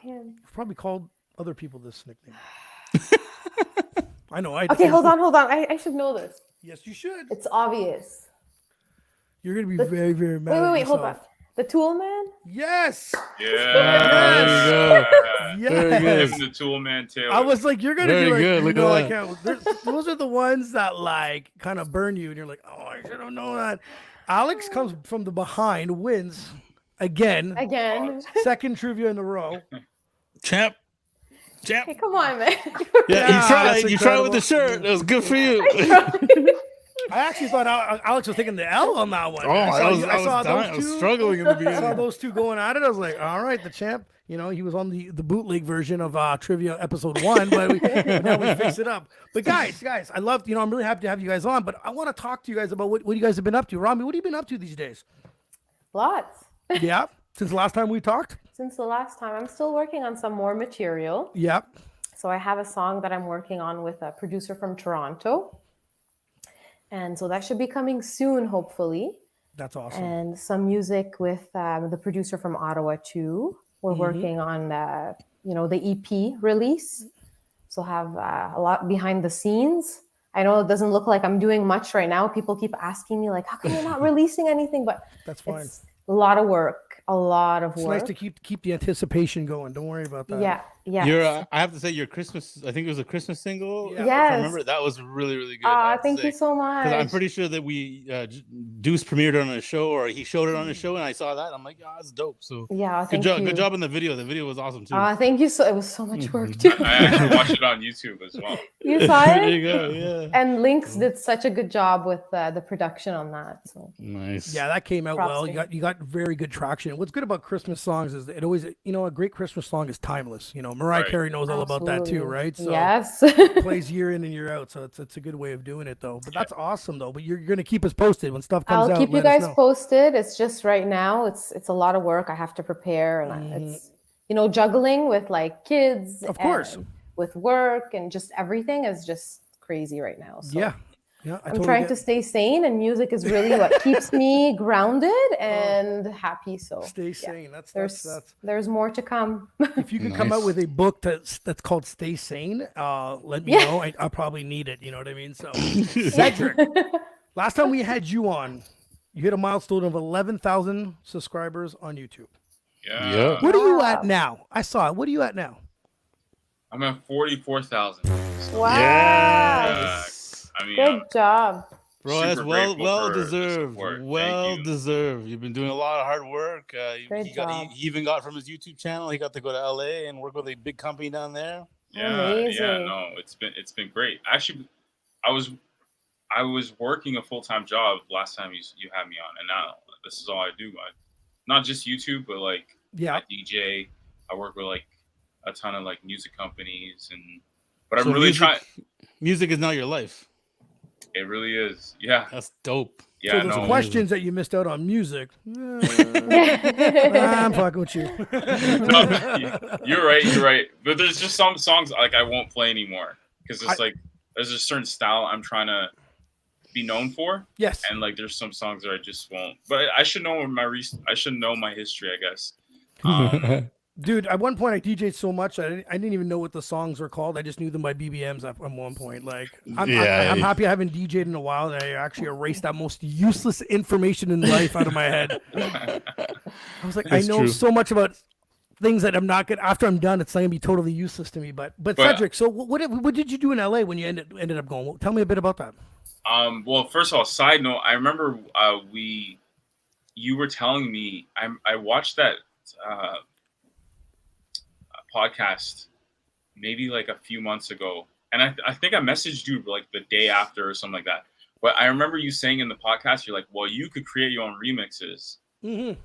Tim. You've probably called other people this nickname. I know. Okay, hold on. I should know this. Yes, you should. It's obvious. You're gonna be very, very mad. Wait, hold on. The Tool Man? Yes. Yeah. Yes. The Tool Man Taylor. I was like, you're gonna Very be like, good. Look no, at I can't. Those are the ones that like kind of burn you, and you're like, oh, I should have known that. Alex comes from the behind, wins again. Second trivia in a row. Champ. Hey, come on, man. Yeah, you tried with the shirt. It was good for you. I actually thought Alex was taking the L on that one. Oh, I was struggling in the beginning. I saw those two going at it. I was like, all right, the champ. You know, he was on the bootleg version of Trivia episode 1, but now we fixed it up. But guys, I love, I'm really happy to have you guys on, but I want to talk to you guys about what you guys have been up to. Romy, what have you been up to these days? Lots. Yeah. Since the last time we talked? Since the last time. I'm still working on some more material. Yep. So I have a song that I'm working on with a producer from Toronto. And so that should be coming soon, hopefully. That's awesome. And some music with the producer from Ottawa, too. We're working on, the EP release. So have a lot behind the scenes. I know it doesn't look like I'm doing much right now. People keep asking me, like, how come you're not releasing anything? But that's fine. It's a lot of work. It's nice to keep the anticipation going. Don't worry about that. Yeah. I have to say, your Christmas, I think it was a Christmas single. Yeah. If I remember, that was really, really good. Thank you so much. Because I'm pretty sure that we, Deuce premiered it on a show, or he showed it on a show, and I saw that. I'm like, that's dope. So good job in the video. The video was awesome, too. Thank you. It was so much work, too. I actually watched it on YouTube as well. You saw it? There you go, yeah. And Lynx did such a good job with the production on that. So nice. Yeah, that came out well. You got very good traction. What's good about Christmas songs is it always, a great Christmas song is timeless. Mariah Carey knows all about that too, right? So yes. Plays year in and year out. So it's a good way of doing it though. But that's awesome though. But you're going to keep us posted when stuff comes out. I'll keep you guys posted. It's just right now, it's a lot of work. I have to prepare, and it's, juggling with like kids, of course, with work, and just everything is just crazy right now. So. Yeah. I'm trying to stay sane, and music is really what keeps me grounded and happy. So stay sane. There's more to come. If you could come out with a book that's called Stay Sane, let me know. I probably need it. You know what I mean? So Cedric, last time we had you on, you hit a milestone of 11,000 subscribers on YouTube. Yeah. What are you at now? I saw it. What are you at now? I'm at 44,000. Wow. Yeah. Good job, bro. That's well deserved. Well deserved. You've been doing a lot of hard work. He even got from his YouTube channel. He got to go to LA and work with a big company down there. Amazing. No, it's been great. Actually, I was working a full-time job last time you had me on, and now this is all I do. Not just YouTube, but I DJ. I work with like a ton of like music companies, but I'm really trying. Music is now your life. It really is. Yeah. That's dope. Yeah. So those questions that you missed out on music. I'm fucking with you. You're right. But there's just some songs like I won't play anymore because it's like there's a certain style I'm trying to be known for. Yes. And like there's some songs that I just won't. But I should know I should know my history, I guess. Dude, at one point I DJ'd so much I didn't even know what the songs were called. I just knew them by BBMs at one point. Like I'm happy I haven't DJ'd in a while, and I actually erased that most useless information in life out of my head. I was like, I know so much about things that I'm not gonna. After I'm done, it's not gonna be totally useless to me. But Cedric, so what did you do in LA when you ended up going? Tell me a bit about that. Well, first of all, side note, I remember you were telling me I watched that podcast maybe like a few months ago, and I think I messaged you like the day after or something like that. But I remember you saying in the podcast, you're like, well, you could create your own remixes. And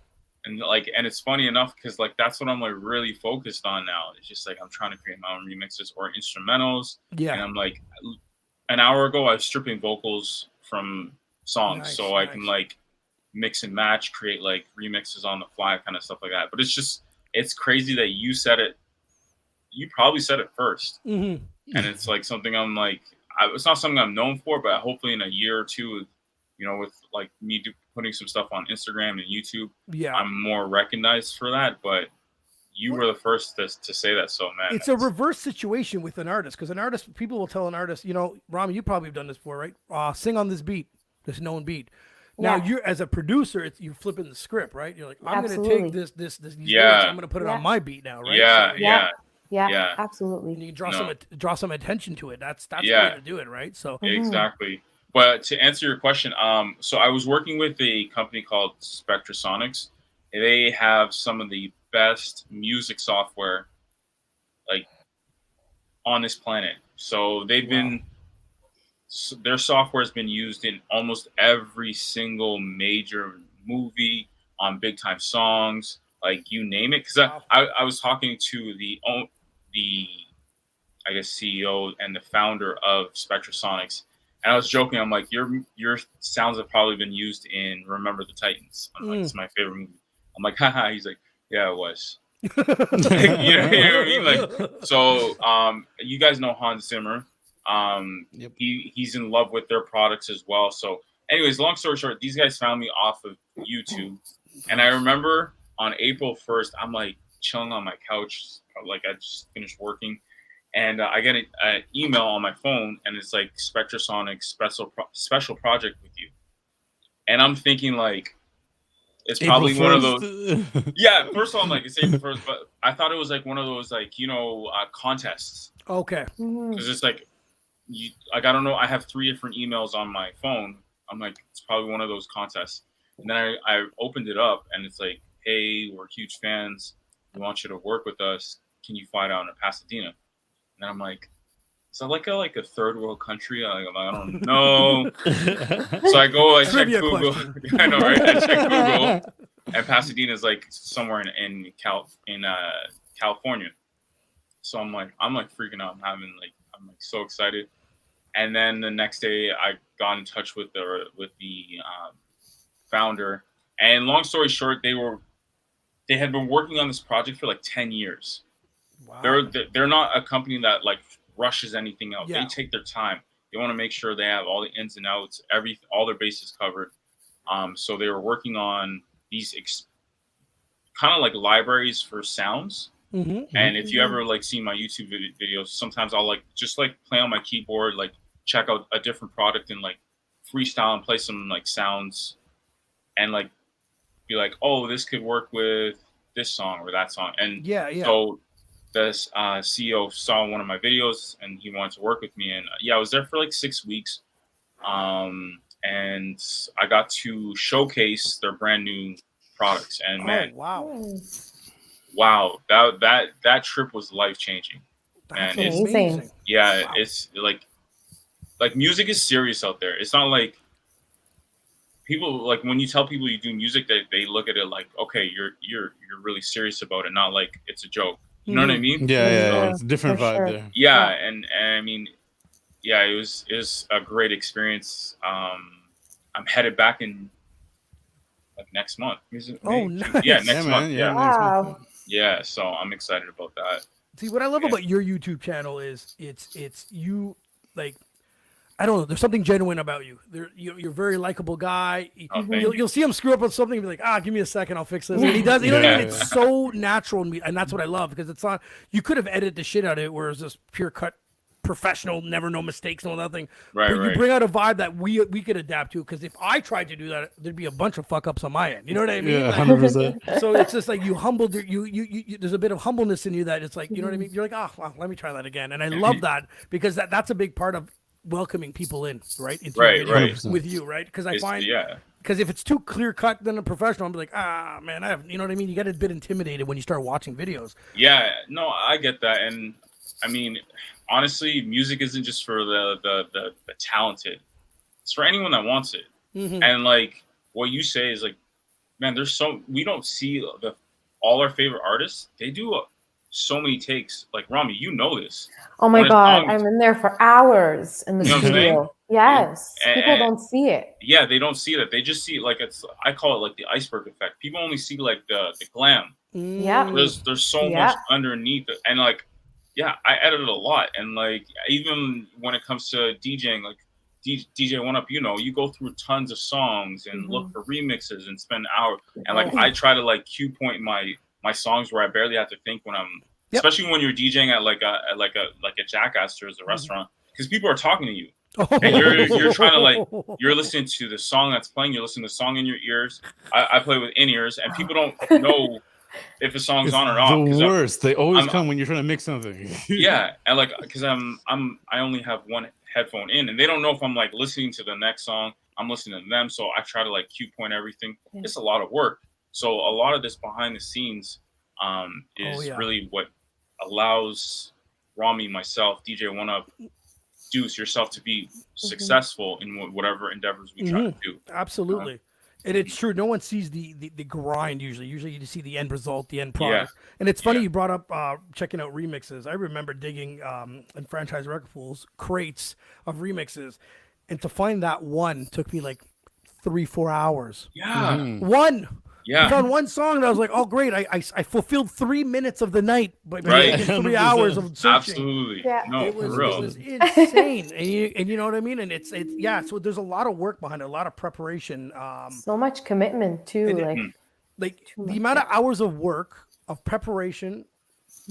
it's funny enough because like that's what I'm like really focused on now. It's just like I'm trying to create my own remixes or instrumentals. Yeah. And I'm like, an hour ago I was stripping vocals from songs, I can like mix and match, create like remixes on the fly, kind of stuff like that. But it's crazy that you said it. You probably said it first, and it's like something I'm like. It's not something I'm known for, but hopefully in a year or two, with like me putting some stuff on Instagram and YouTube, I'm more recognized for that. But you were the first to say that. So man, it's a reverse situation with an artist, because an artist, people will tell an artist, you know, Romy, you probably have done this before, right? Sing on this beat, this known beat. Now you're, as a producer, you're flipping the script, right? You're like, I'm going to take these lyrics, I'm going to put it on my beat now, right? Yeah, absolutely. And you draw some attention to it. That's the way to do it, right? So exactly. But to answer your question, so I was working with a company called Spectrasonics. They have some of the best music software like on this planet. So they've been, their software has been used in almost every single major movie, on big time songs, like you name it. Because I was talking to the I guess CEO and the founder of Spectrasonics, and I was joking. I'm like, your sounds have probably been used in Remember the Titans. I'm like, it's my favorite movie. I'm like, haha. He's like, yeah, it was. You know what I mean? Like, so you guys know Hans Zimmer. He's in love with their products as well. So anyways, long story short, these guys found me off of YouTube. And I remember on April 1st, I'm like chilling on my couch, like I just finished working. And I get an email on my phone, and it's like Spectrasonic special project with you. And I'm thinking like, it's probably April 1st. One of those. Yeah, first of all, I'm like, it's April 1st, but I thought it was like one of those, like, you know, contests. Okay. Because it's like, I don't know. I have 3 different emails on my phone. I'm like, it's probably one of those contests. And then I opened it up, and it's like, hey, we're huge fans. We want you to work with us. Can you fly down to Pasadena? And I'm like, is that like a third world country? I don't know. So I go, I check Google. I know, right? I check Google, and Pasadena is like somewhere in California. So I'm like freaking out. I'm like so excited. And then the next day, I got in touch with the founder. And long story short, they had been working on this project for like 10 years. Wow. They're not a company that like rushes anything out. They take their time. They want to make sure they have all the ins and outs, all their bases covered. So they were working on these kind of like libraries for sounds. And if you ever like see my YouTube videos, sometimes I'll like just like play on my keyboard, like check out a different product and like freestyle and play some like sounds, and like be like, oh, this could work with this song or that song. And so the CEO saw one of my videos, and he wanted to work with me. And I was there for like 6 weeks. And I got to showcase their brand new products. And man, wow, that trip was life changing. That's amazing. It's like music is serious out there. It's not like people, like when you tell people you do music, they look at it like, okay, you're really serious about it, not like it's a joke. You know what I mean? Yeah. It's a different vibe there. Yeah, and I mean, it was a great experience. I'm headed back in like next month. Nice. Yeah, next month. Yeah. Wow. Yeah, so I'm excited about that. See, what I love about your YouTube channel is it's you, like, I don't know, there's something genuine about you. You're a very likable guy. You'll see him screw up on something and be like, give me a second, I'll fix this. And he does. You know what I mean? It's so natural, and that's what I love, because it's not, you could have edited the shit out of it, whereas this pure cut professional, never no mistakes, no nothing. Right. You bring out a vibe that we could adapt to, because if I tried to do that, there'd be a bunch of fuck ups on my end. You know what I mean? Yeah, 100%. So it's just like you humbled you there's a bit of humbleness in you that it's like, you know what I mean? You're like, well, let me try that again. And I love that, because that's a big part of welcoming people in, right? With you, right? Because I find, because if it's too clear cut than a professional, I'm like, man, you know what I mean? You get a bit intimidated when you start watching videos. Yeah, no, I get that. And I mean, honestly, music isn't just for the talented. It's for anyone that wants it. And like what you say is like, man, we don't see all our favorite artists. They do so many takes. Like Romy, you know this. Oh my God, I'm in there for hours in the studio. Yes, people don't see it. Yeah, they don't see that. They just see like I call it like the iceberg effect. People only see like the glam. Yeah, there's so much underneath it, and like, I edited a lot, and like even when it comes to DJing, like DJ-1UP, you go through tons of songs and look for remixes and spend hours, and like I try to like cue point my my songs where I barely have to think when I'm, especially when you're DJing at like a Jackass or as a restaurant, because people are talking to you. And you're trying to like, you're listening to the song that's playing, you're listening to the song in your ears. I play with in-ears, and people don't know if a song's on or off. The worst. They always come when you're trying to mix something. Yeah, and like, because I only have one headphone in, and they don't know if I'm like listening to the next song. I'm listening to them, so I try to like cue point everything. It's a lot of work. So a lot of this behind the scenes is really what allows Romy, myself, DJ-1UP, Deuce, yourself to be successful in whatever endeavors we try to do. Absolutely. And it's true. No one sees the grind usually. Usually you just see the end result, the end product. Yeah. And it's funny you brought up checking out remixes. I remember digging in franchise record pools, crates of remixes. And to find that one took me like 3-4 hours. Yeah. One. Yeah. I found one song and I was like, oh, great. I fulfilled 3 minutes of the night by making 3 hours of searching. Absolutely. Yeah. No, it was, for real. It was insane. and you know what I mean? And it's so there's a lot of work behind it, a lot of preparation. So much commitment too. Like the amount of hours of work, of preparation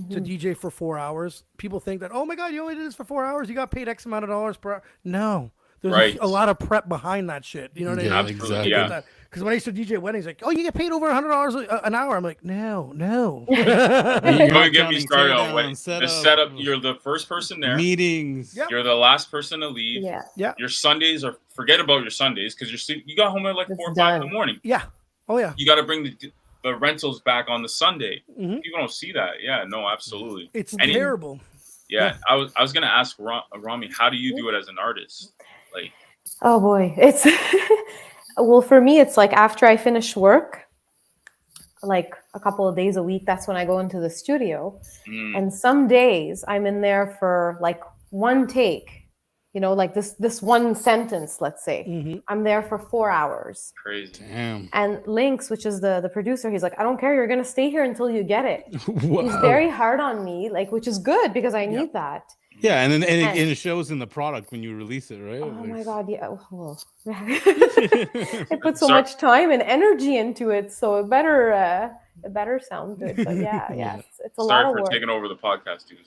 to DJ for 4 hours. People think that, oh my God, you only did this for 4 hours. You got paid X amount of dollars per hour. No. There's a lot of prep behind that shit. You know what I mean? Absolutely. Yeah. Because when I used to DJ weddings, like, oh, you get paid over $100 an hour. I'm like, no. Don't get me started on weddings. The setup, you're the first person there. Meetings. Yep. You're the last person to leave. Yeah. Your Sundays forget about your Sundays because you got home at like 4 or 5 in the morning. Yeah. Oh yeah. You got to bring the rentals back on the Sunday. People don't see that. Yeah. No, absolutely. It's terrible. Yeah. I was gonna ask Romy, how do you do it as an artist? Like. Oh boy, it's. Well, for me, it's like after I finish work, like a couple of days a week, that's when I go into the studio. And some days I'm in there for like one take, you know, like this one sentence, let's say. I'm there for 4 hours. Crazy. Damn. And Lynx, which is the producer, he's like, I don't care. You're going to stay here until you get it. Wow. He's very hard on me, like, which is good because I need that. Yeah, and it shows in the product when you release it, right? Oh my God, yeah. Well, I put so much time and energy into it, so it better sound good. But yeah, it's a lot of work. Sorry for taking over the podcast, dude.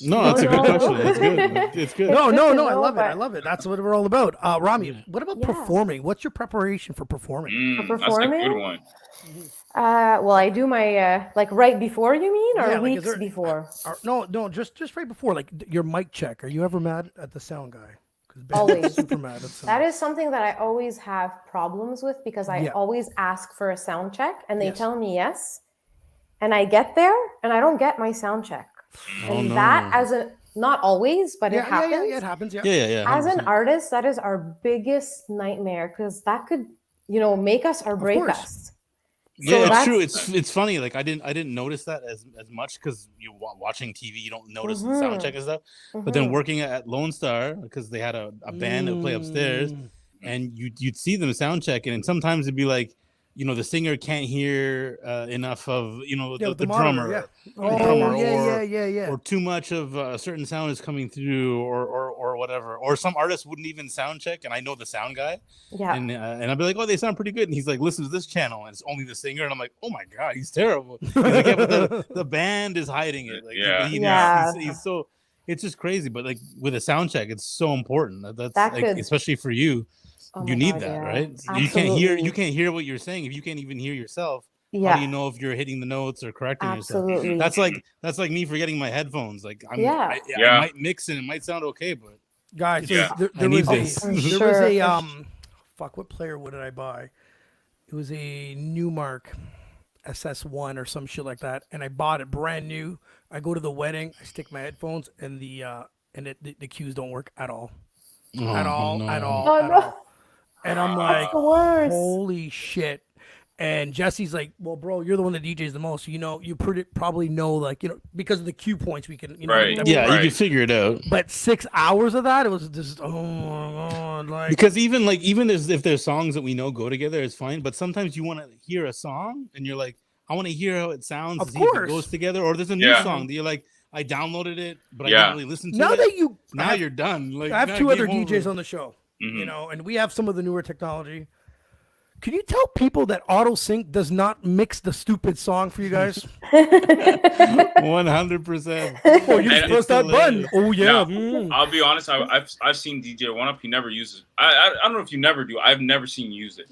No, that's a good question. It's good. It's good. No, I love it. I love it. That's what we're all about. Romy, what about performing? What's your preparation for performing? For performing? That's a good one. Well, I do my like right before, you mean, or weeks before? No, just right before, like your mic check. Are you ever mad at the sound guy? Always. Super mad at sound. That is something that I always have problems with because I always ask for a sound check and they tell me yes, and I get there and I don't get my sound check, that not always, but it happens. Yeah, it happens. Yeah. As an artist, that is our biggest nightmare because that could, make us or break us. Yeah, so it's true. It's funny. Like I didn't notice that as much because you watching TV, you don't notice the sound check and stuff. But then working at Lone Star, because they had a band that would play upstairs, and you'd see them sound checking, and sometimes it'd be like, the singer can't hear enough of the drummer, or too much of a certain sound is coming through, or whatever. Or some artists wouldn't even sound check, and I know the sound guy, and I'd be like, oh, they sound pretty good, and he's like, listen to this channel, and it's only the singer, and I'm like, oh my God, he's terrible. He's like, yeah, but the band is hiding it. Like, he's so, it's just crazy. But like with a sound check, it's so important. That's like, especially for you. Oh you need that, right? Absolutely. You can't hear what you're saying if you can't even hear yourself. How do you know if you're hitting the notes or correcting yourself? That's like me forgetting my headphones. Like I might mix and it might sound okay, but guys, there was a what player did I buy? It was a Newmark SS1 or some shit like that, and I bought it brand new. I go to the wedding, I stick my headphones, and the cues don't work at all. At all. And I'm like, holy shit. And Jesse's like, well, bro, you're the one that DJs the most. You probably know, like, because of the cue points we can, right. You can figure it out. But 6 hours of that, it was just, oh my God. Like, because even if there's songs that we know go together, it's fine. But sometimes you want to hear a song and you're like, I want to hear how it sounds. If it goes together. Or there's a new song that you're like, I downloaded it, but I didn't really listen to it. Now you're done. Like, I have 2 other DJs on the show, and we have some of the newer technology. Can you tell people that auto sync does not mix the stupid song for you guys? 100%. Oh, you just press that button. Oh yeah. No, I'll be honest. I've seen DJ-1UP. He never uses. I don't know if you never do. I've never seen you use it.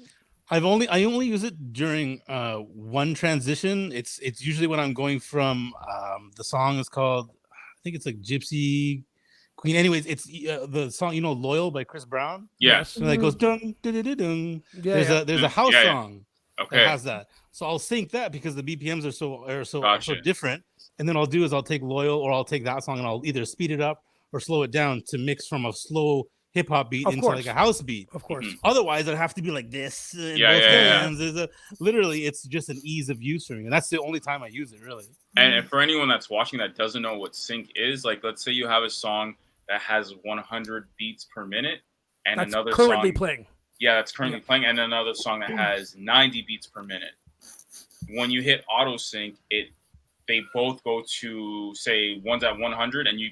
I only use it during one transition. It's usually when I'm going from the song is called, I think it's like Gypsy Queen. Anyways, it's the song, Loyal by Chris Brown. Yes. And that goes dung, dung. Yeah, There's a house song Okay. that has that. So I'll sync that because the BPMs are so Gotcha. different. And then I'll take Loyal, or I'll take that song and I'll either speed it up or slow it down to mix from a slow hip hop beat into like a house beat. Of course. Otherwise, I'd have to be like this. In Yeah, both yeah. hands. Literally, it's just an ease of use for me, and that's the only time I use it, really. And for anyone that's watching that doesn't know what sync is, like let's say you have a song that has 100 beats per minute, and That's another currently song, playing. yeah, that's currently playing, and another song that has 90 beats per minute. When you hit auto sync, they both go to, say, one's at 100, and you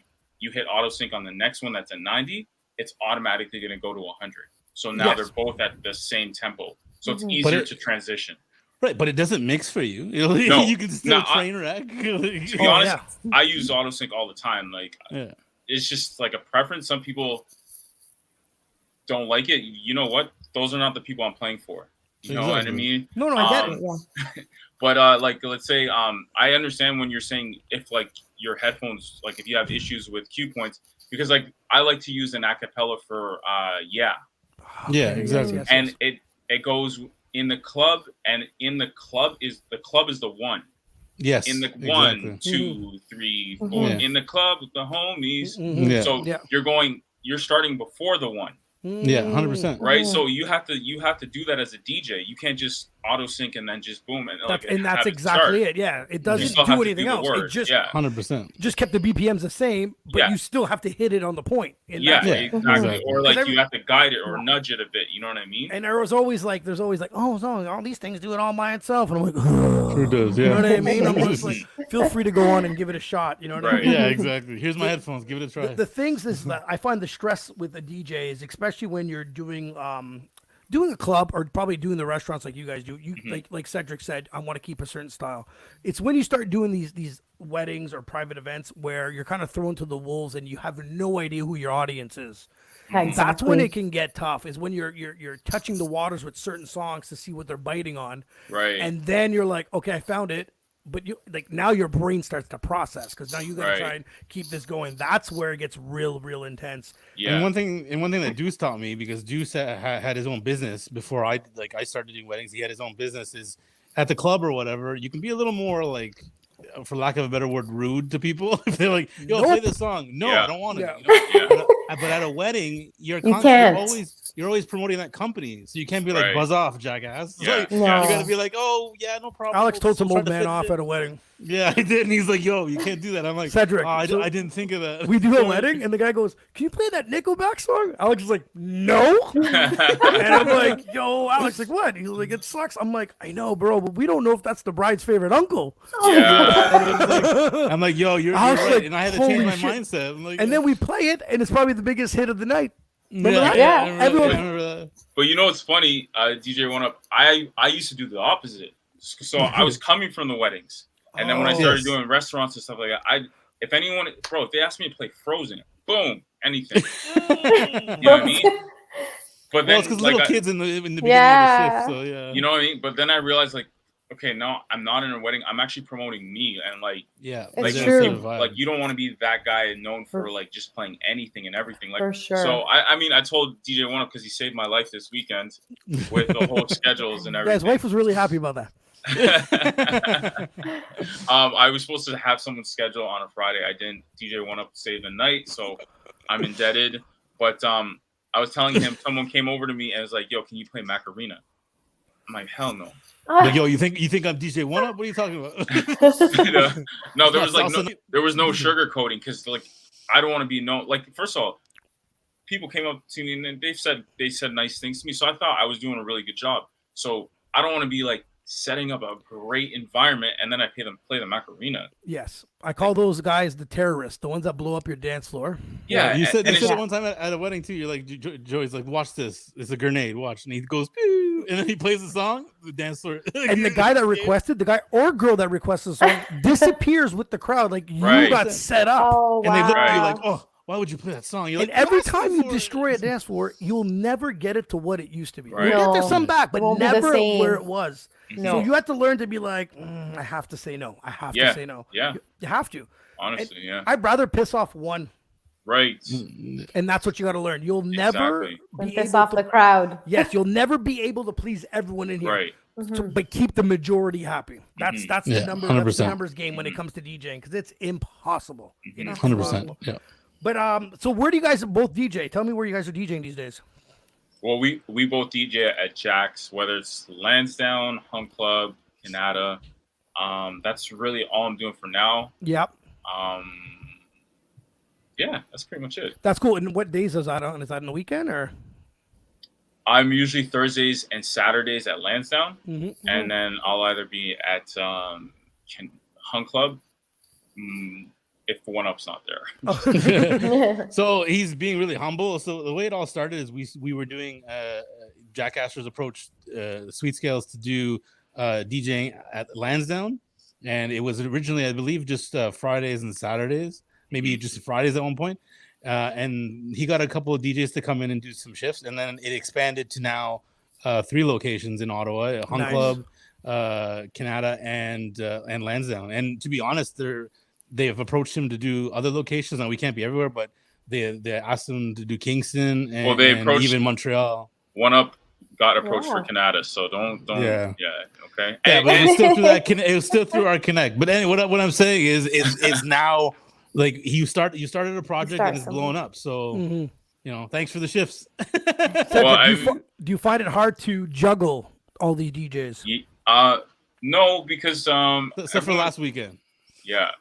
hit auto sync on the next one that's at 90. It's automatically going to go to 100. So now they're both at the same tempo. So it's easier to transition. Right, but it doesn't mix for you. No, You can still train wreck. To be honest, I use auto sync all the time. Like, it's just like a preference. Some people don't like it. You know what? Those are not the people I'm playing for. You know what I mean? No, I get it. Yeah. But like, let's say, I understand when you're saying if like your headphones, like if you have issues with cue points, because like I like to use an acapella for yeah, exactly. and it goes in the club, and in the club is the one. Yes. In the exactly. 1, 2, 3, 4. Yeah. In the club with the homies. Yeah. So you're starting before the one. Yeah, 100%. Right. So you have to do that as a DJ. You can't just auto sync and then just boom and that's exactly it. Yeah, it doesn't do anything else. It just 100%. just kept the BPMs the same, but you still have to hit it on the point. And exactly. Or like you have to guide it or nudge it a bit. You know what I mean? And there's always like, all these things do it all by itself, and I'm like, Sure does. Yeah. You know what I mean? I'm just like, feel free to go on and give it a shot. You know what I mean? Yeah, exactly. Here's my headphones. Give it a try. The things is that I find the stress with a DJ is, especially when you're doing a club or probably doing the restaurants like you guys do. You like Cedric said, I want to keep a certain style. It's when you start doing these weddings or private events where you're kind of thrown to the wolves and you have no idea who your audience is. Exactly. That's when it can get tough. Is when you're touching the waters with certain songs to see what they're biting on. Right. And then you're like, okay, I found it. But you like now your brain starts to process because now you gotta try and keep this going. That's where it gets real intense. Yeah. And one thing that Deuce taught me, because Deuce had his own business before I started doing weddings. He had his own business. Is at the club or whatever, you can be a little more like, for lack of a better word, rude to people. If they're like, yo, play this song. No, I don't want it. But at a wedding, you're always promoting that company. So you can't be like, buzz off, jackass. Yeah. You gotta be like, oh yeah, no problem. Alex told some old man off at a wedding. Yeah, I did. And he's like, yo, you can't do that. I'm like, Cedric, I didn't think of that. We do a wedding, and the guy goes, can you play that Nickelback song? Alex is like, no. And I'm like, yo, Alex, like, what? He's like, it sucks. I'm like, I know, bro, but we don't know if that's the bride's favorite uncle. I'm like, yo, you're right. Like, and I had to change my mindset. I'm like, and then we play it, and it's probably the biggest hit of the night. Remember that? Yeah. Everyone. I remember that. But you know what's funny, DJ-1UP? I used to do the opposite. So I was coming from the weddings, and then when I started doing restaurants and stuff like that, if they asked me to play Frozen, boom, anything. You know what I mean? But then it's because little kids in the beginning of the shift, so yeah. You know what I mean? But then I realized, like, okay, no, I'm not in a wedding. I'm actually promoting me, and like, it's true. Like, you don't want to be that guy known for like just playing anything and everything. Like, for sure. So I mean, I told DJ-1UP because he saved my life this weekend with the whole schedules and everything. Yeah, his wife was really happy about that. I was supposed to have someone schedule on a Friday. I didn't. DJ-1UP saved the night, so I'm indebted. But I was telling him, someone came over to me and was like, "Yo, can you play Macarena?" I'm like, "Hell no." Like, yo, you think I'm DJ-1UP? What are you talking about? No, there was no sugarcoating, because like I don't want to be known. Like, first of all, people came up to me and they said nice things to me, so I thought I was doing a really good job. So I don't want to be like setting up a great environment, and then I play the Macarena. Yes, I call those guys the terrorists, the ones that blow up your dance floor. Yeah, you said and it one time at a wedding too. You're like, Joey's like, watch this. It's a grenade. Watch, and he goes, pew, and then he plays the song, the dance floor. And the guy that requested, the guy or girl that requested the song, disappears with the crowd. Like you got set up. Oh, and they look at you wow. like, oh, why would you play that song? You're And like, every "Watch time the you floor." destroy a dance floor, you'll never get it to what it used to be. Right. You get No. some back, but Won't be the never same. where it was. No. So you have to learn to be like, I have to say no. I have to say no. Yeah. You have to. Honestly, yeah. I'd rather piss off one, Right. and that's what you got to learn. You'll never Exactly. And be piss able off to, the crowd. Yes, you'll never be able to please everyone in here. Right. So, but keep the majority happy. That's the Yeah, number. That's the 100%. numbers game when it comes to DJing because it's impossible. It is 100%. impossible. Yeah. But so where do you guys both DJ? Tell me where you guys are DJing these days. Well, we both DJ at Jack's, whether it's Lansdowne, Hung Club, Canada. That's really all I'm doing for now. Yep. Yeah, that's pretty much it. That's cool. And what days is that on? Is that on the weekend or? I'm usually Thursdays and Saturdays at Lansdowne, Mm-hmm. and then I'll either be at Hung Club if 1UP's not there. So he's being really humble. So the way it all started is we were doing Jack Astor's approach Sweet Scales to do DJing at Lansdowne, and it was originally, I believe, just Fridays and Saturdays, maybe just Fridays at one point. And he got a couple of DJs to come in and do some shifts, and then it expanded to now 3 locations in Ottawa: Hung Nice. Club, Canada, and Lansdowne. And to be honest, they have approached him to do other locations. Now we can't be everywhere, but they asked him to do Kingston and, they and approached- even Montreal. 1UP got approached for Yeah. Canada, so don't. Yeah. Okay. Yeah, but it was still through that. It was still through our connect. But anyway, what I'm saying is now like you started a project start and it's something. blown up. So Mm-hmm. thanks for the shifts. Well, Do you find it hard to juggle all these DJs? No, because Except for last weekend. Yeah.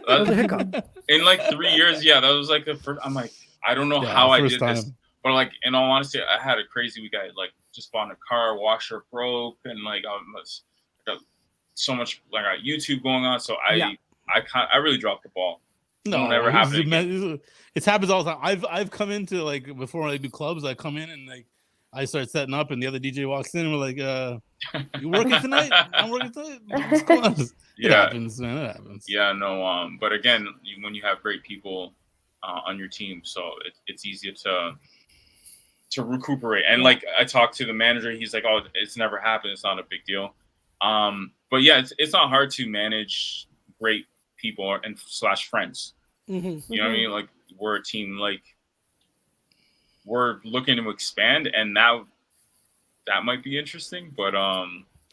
That was a hiccup. In like 3 years, yeah, that was like the first. I'm like, I don't know Yeah, how I first did this, time. but like in all honesty, I had a crazy week. I like just bought a car, washer broke, and like I got so much like YouTube going on. So I really dropped the ball. No, never happen It happens all the time. I've come into like before I do clubs, I come in and like I start setting up, and the other DJ walks in, and we're like, "You working tonight? I'm working tonight." What's going on? It Yeah. happens, man. It happens. Yeah, no. But again, when you have great people on your team, so it's easier to recuperate. And like I talked to the manager, he's like, "Oh, it's never happened. It's not a big deal." But yeah, it's not hard to manage great people and / friends. Mm-hmm. You know what I mean? Like we're a team. Like we're looking to expand, and now that might be interesting. But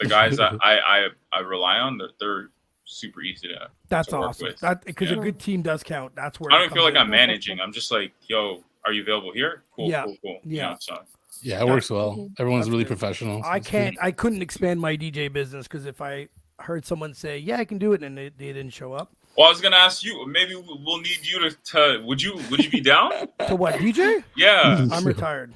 the guys that I rely on, they're super easy to. That's to work awesome. with. That because Yeah. a good team does count. That's where I it don't feel comes like in. I'm managing. I'm just like, yo, are you available here? Cool, Yeah. cool. You Yeah. know, so Yeah, it works well. Everyone's That's really good. professional. so I it's can't. good. I couldn't expand my DJ business because if I heard someone say, "Yeah, I can do it," and they didn't show up, well, I was gonna ask you. Maybe we'll need you to. Would you be down? to what DJ? Yeah. I'm retired.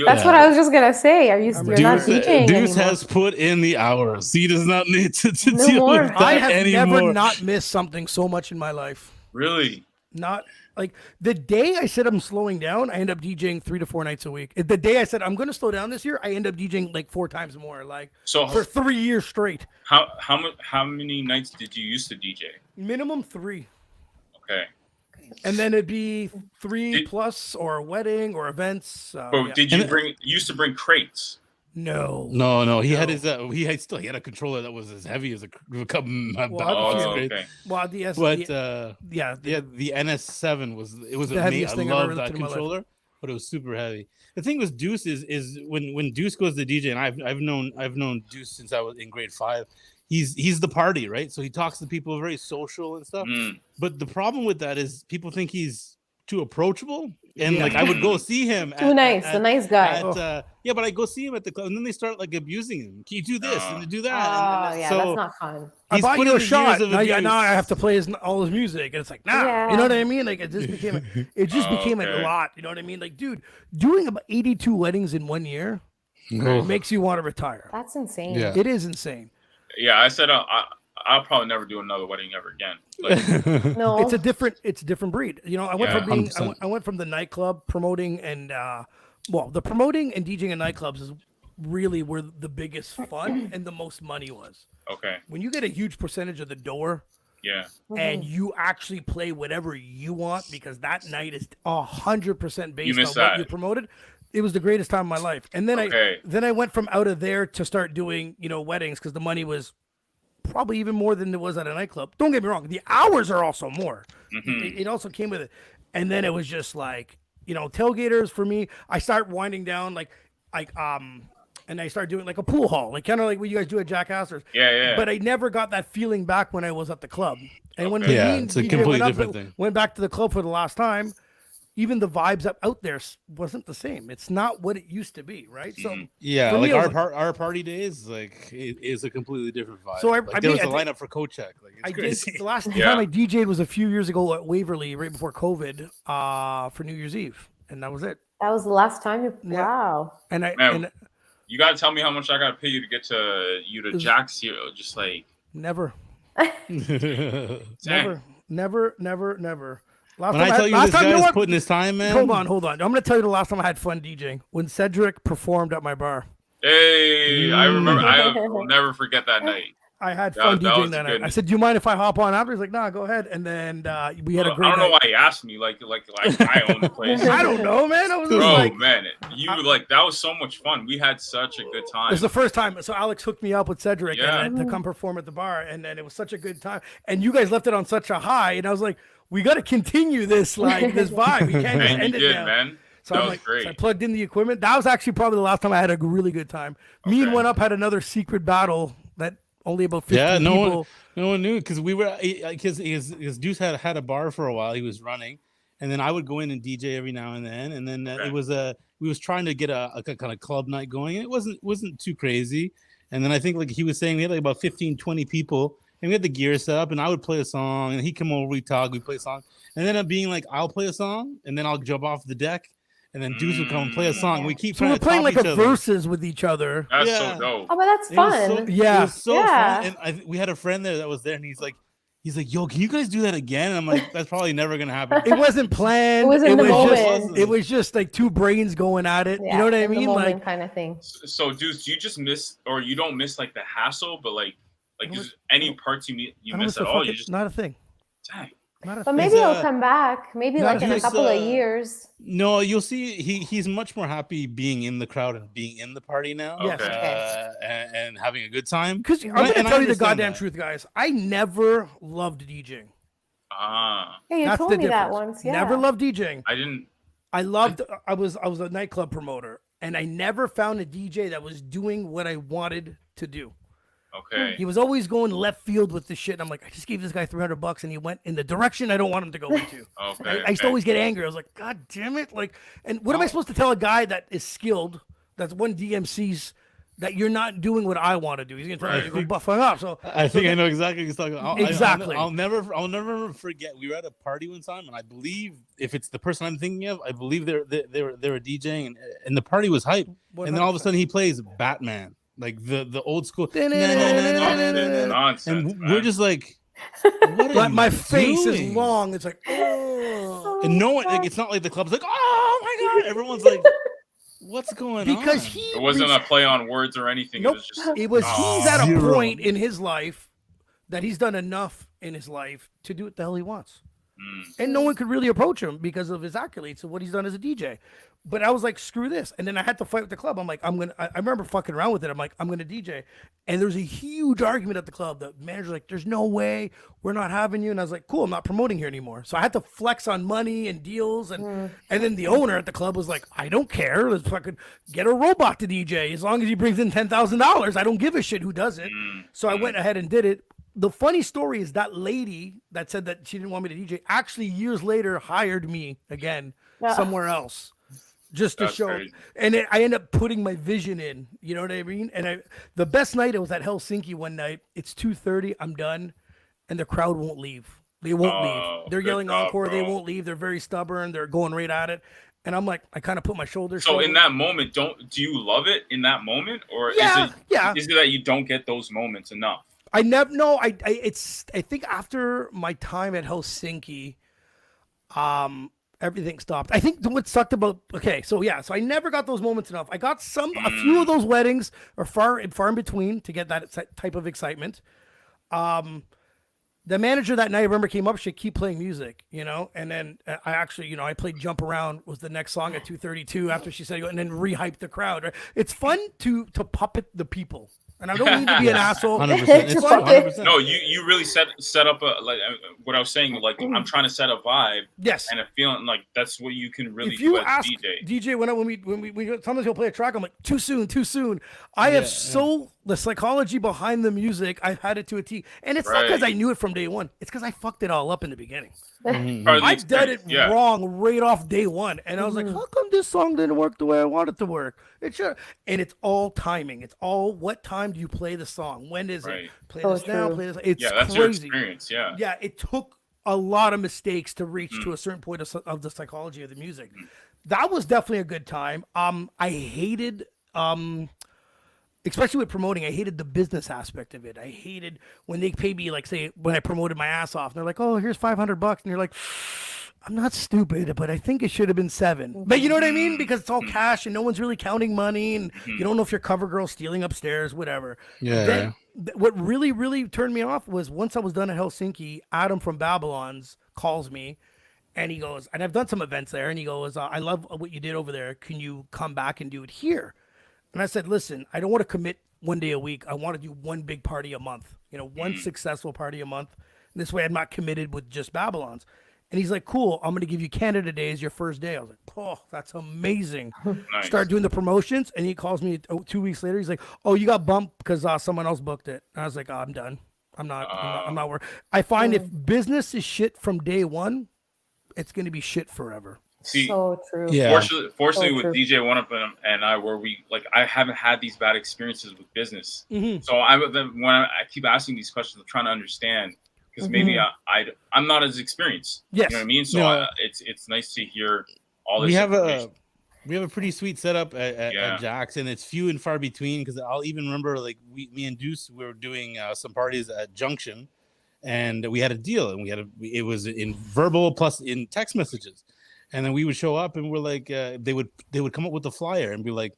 That's what I was just gonna say. You're not DJing Deuce anymore. has put in the hours. He does not need to No deal more. with that I have anymore. never not missed something so much in my life. Really. Not like the day I said I'm slowing down, I end up DJing 3 to 4 nights a week. The day I said I'm going to slow down this year, I end up DJing like 4 times more, like So for 3 years straight. how many nights did you used to DJ? Minimum 3. Okay. And then it'd be 3 Did- plus or a wedding or events. But Yeah. did you used to bring crates? No. No. He had his. He had a controller that was as heavy as a cup. Well, Okay. Well, the But yeah, the NS7 was The I heaviest thing I've ever love looked that in my life. controller, but it was super heavy. The thing with Deuce is when Deuce goes to DJ, and I've known Deuce since I was in grade 5. He's the party, right? So he talks to people, very social and stuff. But the problem with that is people think he's too approachable, and Yeah. like I would go see him. Too nice, a nice guy. Yeah, but I go see him at the club, and then they start like abusing him. Can you do this and do that? Oh, and yeah, so that's not fun. I he's bought put you in a the shot. years of Now abuse. I have to play all his music, and it's like, nah, Yeah. you know what I mean? Like it just became a Okay. lot. You know what I mean? Like, dude, doing about 82 weddings in 1 year Oh. makes you want to retire. That's insane. Yeah. It is insane. Yeah, I said I'll probably never do another wedding ever again. Like, No, It's a different breed. You know, I went Yeah, from being 100%. I went from the nightclub promoting and the promoting and DJing in nightclubs is really where the biggest fun and the most money was. okay, When you get a huge percentage of the door yeah, and you actually play whatever you want because that night is 100% based on miss what that. you promoted. It was the greatest time of my life. And then Okay. I went from out of there to start doing, weddings because the money was probably even more than it was at a nightclub. Don't get me wrong, the hours are also more. It also came with it. And then it was just like, tailgaters for me. I start winding down and I started doing like a pool hall, like kind of like what you guys do at Jackass. yeah. But I never got that feeling back when I was at the club. And when Okay. Yeah, me and it's a DJ completely went different thing. went back to the club for the last time, even the vibes out there wasn't the same. It's not what it used to be, right? So Yeah, for me, like it was our party days, like it is a completely different vibe. So like, I there mean, was a I think- lineup for Kochek. Like it's I crazy. did the last Yeah. time I DJ'd was a few years ago at Waverly, right before COVID, for New Year's Eve, and that was it. that was the last time you. Yeah. Wow. And I Man, and you gotta tell me how much I gotta pay you to get to Jack's here. Just like, never, dang. never. Last When I time tell you last this time, guy's what? putting his time, man. Hold on. I'm gonna tell you the last time I had fun DJing when Cedric performed at my bar. Hey, I remember. I will never forget that night. I had That- fun that DJing was that a night. good- I said, "Do you mind if I hop on after?" He's like, "Nah, go ahead." And then we had a I great don't know night. why he asked me. Like I own the place. I don't know, man. I was just Bro, like, man, that was so much fun. We had such a good it time. was the first time. So Alex hooked me up with Cedric Yeah. and to come perform at the bar, and then it was such a good time. And you guys left it on such a high, and I was like, "We got to continue this this vibe. We can't just And you end it did, now." man. So That I'm was like, great. so I plugged in the equipment. That was actually probably the last time I had a really good time. Me and Okay. One Up had another secret battle that only about 50 Yeah, people. no one knew because we were because his Deuce had a bar for a while. He was running, and then I would go in and DJ every now and then Okay. it was we was trying to get a kind of club night going, and it wasn't too crazy. And then I think like he was saying we had like about 15, 20 people, and we had the gear set up, and I would play a song, and he'd come over, we talk, we play a song, and then it being like I'll play a song, and then I'll jump off the deck, and then Deuce would come and play a song. We keep So trying we're to playing top like each a other. verses with each other. That's Yeah. so dope. Oh, but that's It was fun. so, Yeah. it was so Yeah. fun. And we had a friend there that was there, and he's like, "Yo, can you guys do that again?" And I'm like, "That's probably never gonna happen." It wasn't planned. It was in the moment. It was just like two brains going at it. Yeah, You know what I in the mean? moment Like kind of thing. So, dudes, do you just miss, or you don't miss like the hassle, but like is any parts you I don't miss miss at the all? fucking- You just not a thing. dang. Not a But thing. maybe It's, he'll come back. Maybe not like if in a it's, couple of years. No, you'll see. He's much more happy being in the crowd and being in the party now. Yes. Okay. And having a good time. Because I'm And going to I tell you the understand goddamn that. truth, guys. I never loved DJing. Ah, Yeah, you That's told the me that difference. once. Yeah. Never loved DJing. I didn't. I was a nightclub promoter, and I never found a DJ that was doing what I wanted to do. Okay. He was always going left field with this shit. And I'm like, I just gave this guy $300 and he went in the direction I don't want him to go into. Okay. I used to always get angry. I was like, God damn it. Like, and what am I supposed to tell a guy that is skilled, that's one DMC's, that you're not doing what I want to do? He's going to tell me to go buff him up. So I think I know exactly what he's talking about. Exactly. I'll never forget. We were at a party one time, and I believe if it's the person I'm thinking of, I believe they were DJing, and the party was hype. And then all of a sudden he plays Batman, like the old school. Nonsense, And man. we're just like, what are my you face doing? is long. It's like, oh. And no one, like, it's not like the club's like, oh my god, everyone's like, what's going on? Because he It wasn't a play on words or anything. Nope. It was just. It was Oh. he's at a Zero. point in his life that he's done enough in his life to do what the hell he wants. And no one could really approach him because of his accolades of what he's done as a DJ. But I was like, screw this. And then I had to fight with the club. I'm like, I remember fucking around with it. I'm like, I'm going to DJ. And there's a huge argument at the club. The manager's like, there's no way we're not having you. And I was like, cool, I'm not promoting here anymore. So I had to flex on money and deals. And then the owner at the club was like, I don't care. Let's fucking get a robot to DJ. As long as he brings in $10,000, I don't give a shit who does it. So I went ahead and did it. The funny story is that lady that said that she didn't want me to DJ actually years later hired me again somewhere else just to That's show. crazy. And I ended up putting my vision in. You know what I mean? And the best night, it was at Helsinki one night. It's 2:30. I'm done, and the crowd won't leave. They won't Oh, leave. They're good yelling job, encore. They bro. won't leave. They're very stubborn. They're going right at it. And I'm like, I kind of put my shoulders. So in that moment, do you love it in that moment, or Yeah, is it yeah. is it that you don't get those moments enough? I never. No, I think after my time at Helsinki, everything stopped. I think what sucked about. Okay, so I never got those moments enough. I got a few of those weddings are far in between to get that type of excitement. The manager that night, I remember, came up, she keep playing music, and then I actually, I played Jump Around was the next song at 2:32 after she said, and then rehyped the crowd. Right? It's fun to puppet the people. And I don't mean to be an asshole. 100%. It's 100%. No, you really set up what I was saying. Like I'm trying to set a vibe. Yes. And a feeling like that's what you can really If you do as ask DJ when we sometimes he'll play a track, I'm like, too soon. I have the psychology behind the music. I've had it to a T, and it's not because I knew it from day one. It's because I fucked it all up in the beginning. I've done it wrong right off day one, and I was like, how come this song didn't work the way I want it to work? It should, and it's all timing. It's all what time do you play the song? When is it? Play this now. Play this. It's that's crazy. your experience. Yeah. Yeah, it took a lot of mistakes to reach to a certain point of the psychology of the music. That was definitely a good time. I hated, especially with promoting, I hated the business aspect of it. I hated when they paid me, like, say, when I promoted my ass off, and they're like, oh, here's $500. And you're like, I'm not stupid, but I think it should have been $7. But you know what I mean? Because it's all cash and no one's really counting money, and you don't know if your cover girl's stealing upstairs, whatever. Yeah. What really, really turned me off was once I was done at Helsinki, Adam from Babylon's calls me, and he goes, and I've done some events there, and he goes, I love what you did over there. Can you come back and do it here? And I said, listen, I don't want to commit one day a week. I want to do one big party a month, one successful party a month. And this way I'm not committed with just Babylon's. And he's like, cool, I'm going to give you Canada Day as your first day. I was like, oh, that's amazing. Nice. Start doing the promotions. And he calls me 2 weeks later. He's like, oh, you got bumped because someone else booked it. And I was like, oh, I'm done. I'm not working. I find if business is shit from day one, it's going to be shit forever. See, so true. Yeah. Fortunately, So with true. DJ-1UP and I, where I haven't had these bad experiences with business. So when I keep asking these questions, I'm trying to understand. Because maybe I'm not as experienced. Yes. You know what I mean? So it's nice to hear all this. We have a pretty sweet setup at Jack's, and it's few and far between. Because I'll even remember, like, me and Deuce, we were doing some parties at Junction, and we had a deal, and it was in verbal plus in text messages, and then we would show up, and we're like, they would come up with the flyer and be like,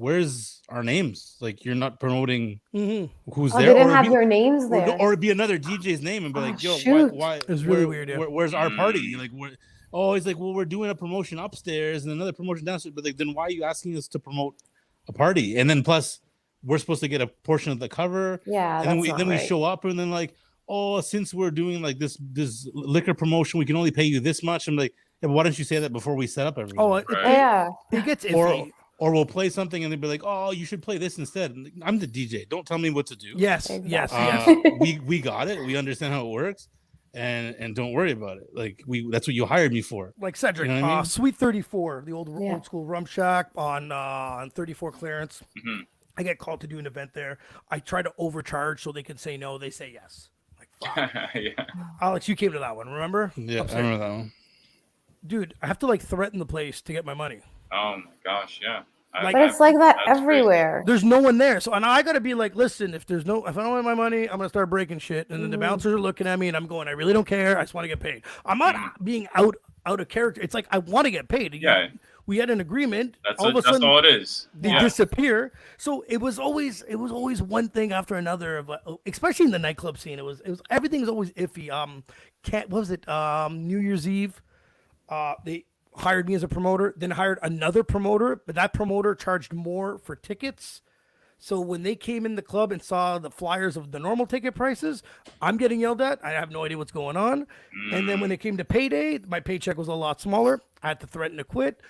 where's our names? Like, you're not promoting who's there. They didn't have your names there. Or it'd be another DJ's name and be like, yo, why? It's really weird. Yeah. Where's our party? Like, he's like, well, we're doing a promotion upstairs and another promotion downstairs. But like, then why are you asking us to promote a party? And then plus, we're supposed to get a portion of the cover. Yeah. And then we show up and then like, oh, since we're doing like this liquor promotion, we can only pay you this much. I'm like, yeah, but why don't you say that before we set up everything? Oh, yeah. It gets iffy. Or we'll play something and they'll be like, oh, you should play this instead. I'm the DJ. Don't tell me what to do. Yes. Exactly. Yes. We got it. We understand how it works. And don't worry about it. Like that's what you hired me for. Like Cedric, you know what I mean? Sweet 34, the old school rum shack on 34 clearance. I get called to do an event there. I try to overcharge so they can say no. They say yes. Like, fuck. Yeah. Alex, you came to that one, remember? Yeah, I remember that one. Dude, I have to like threaten the place to get my money. Oh my gosh, yeah. But it's like that everywhere. There's no one there. So, and I got to be like, listen, if I don't have my money, I'm going to start breaking shit. And then the bouncers are looking at me and I'm going, I really don't care. I just want to get paid. I'm not being out of character. It's like, I want to get paid. Yeah. We had an agreement. That's all it is. They disappear. So it was always one thing after another of especially in the nightclub scene. It was everything's always iffy. What was it? New Year's Eve. They hired me as a promoter, then hired another promoter, but that promoter charged more for tickets. So when they came in the club and saw the flyers of the normal ticket prices, I'm getting yelled at. I have no idea what's going on. And then when it came to payday, my paycheck was a lot smaller. I had to threaten to quit.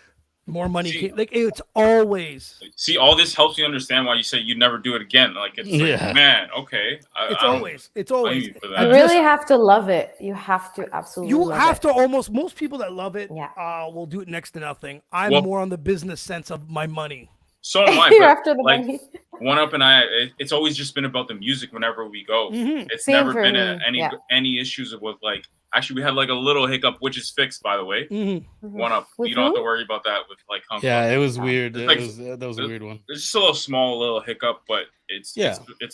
More money came. Like, it's always. See, all this helps you understand why you say you'd never do it again. Like, it's like, man, okay. It's always. You You really have to love it. You have to absolutely You love have it. to almost, most people that love it will do it next to nothing. I'm more on the business sense of my money. So am I. You're but, after the like, money. 1UP and I, it's always just been about the music whenever we go. It's Same never for been me. any issues with like. Actually, we had like a little hiccup, which is fixed, by the way. 1UP, With you don't have who? to worry about that with like. Yeah, it was weird. Like, that was a weird one. It's just a small little hiccup, but it's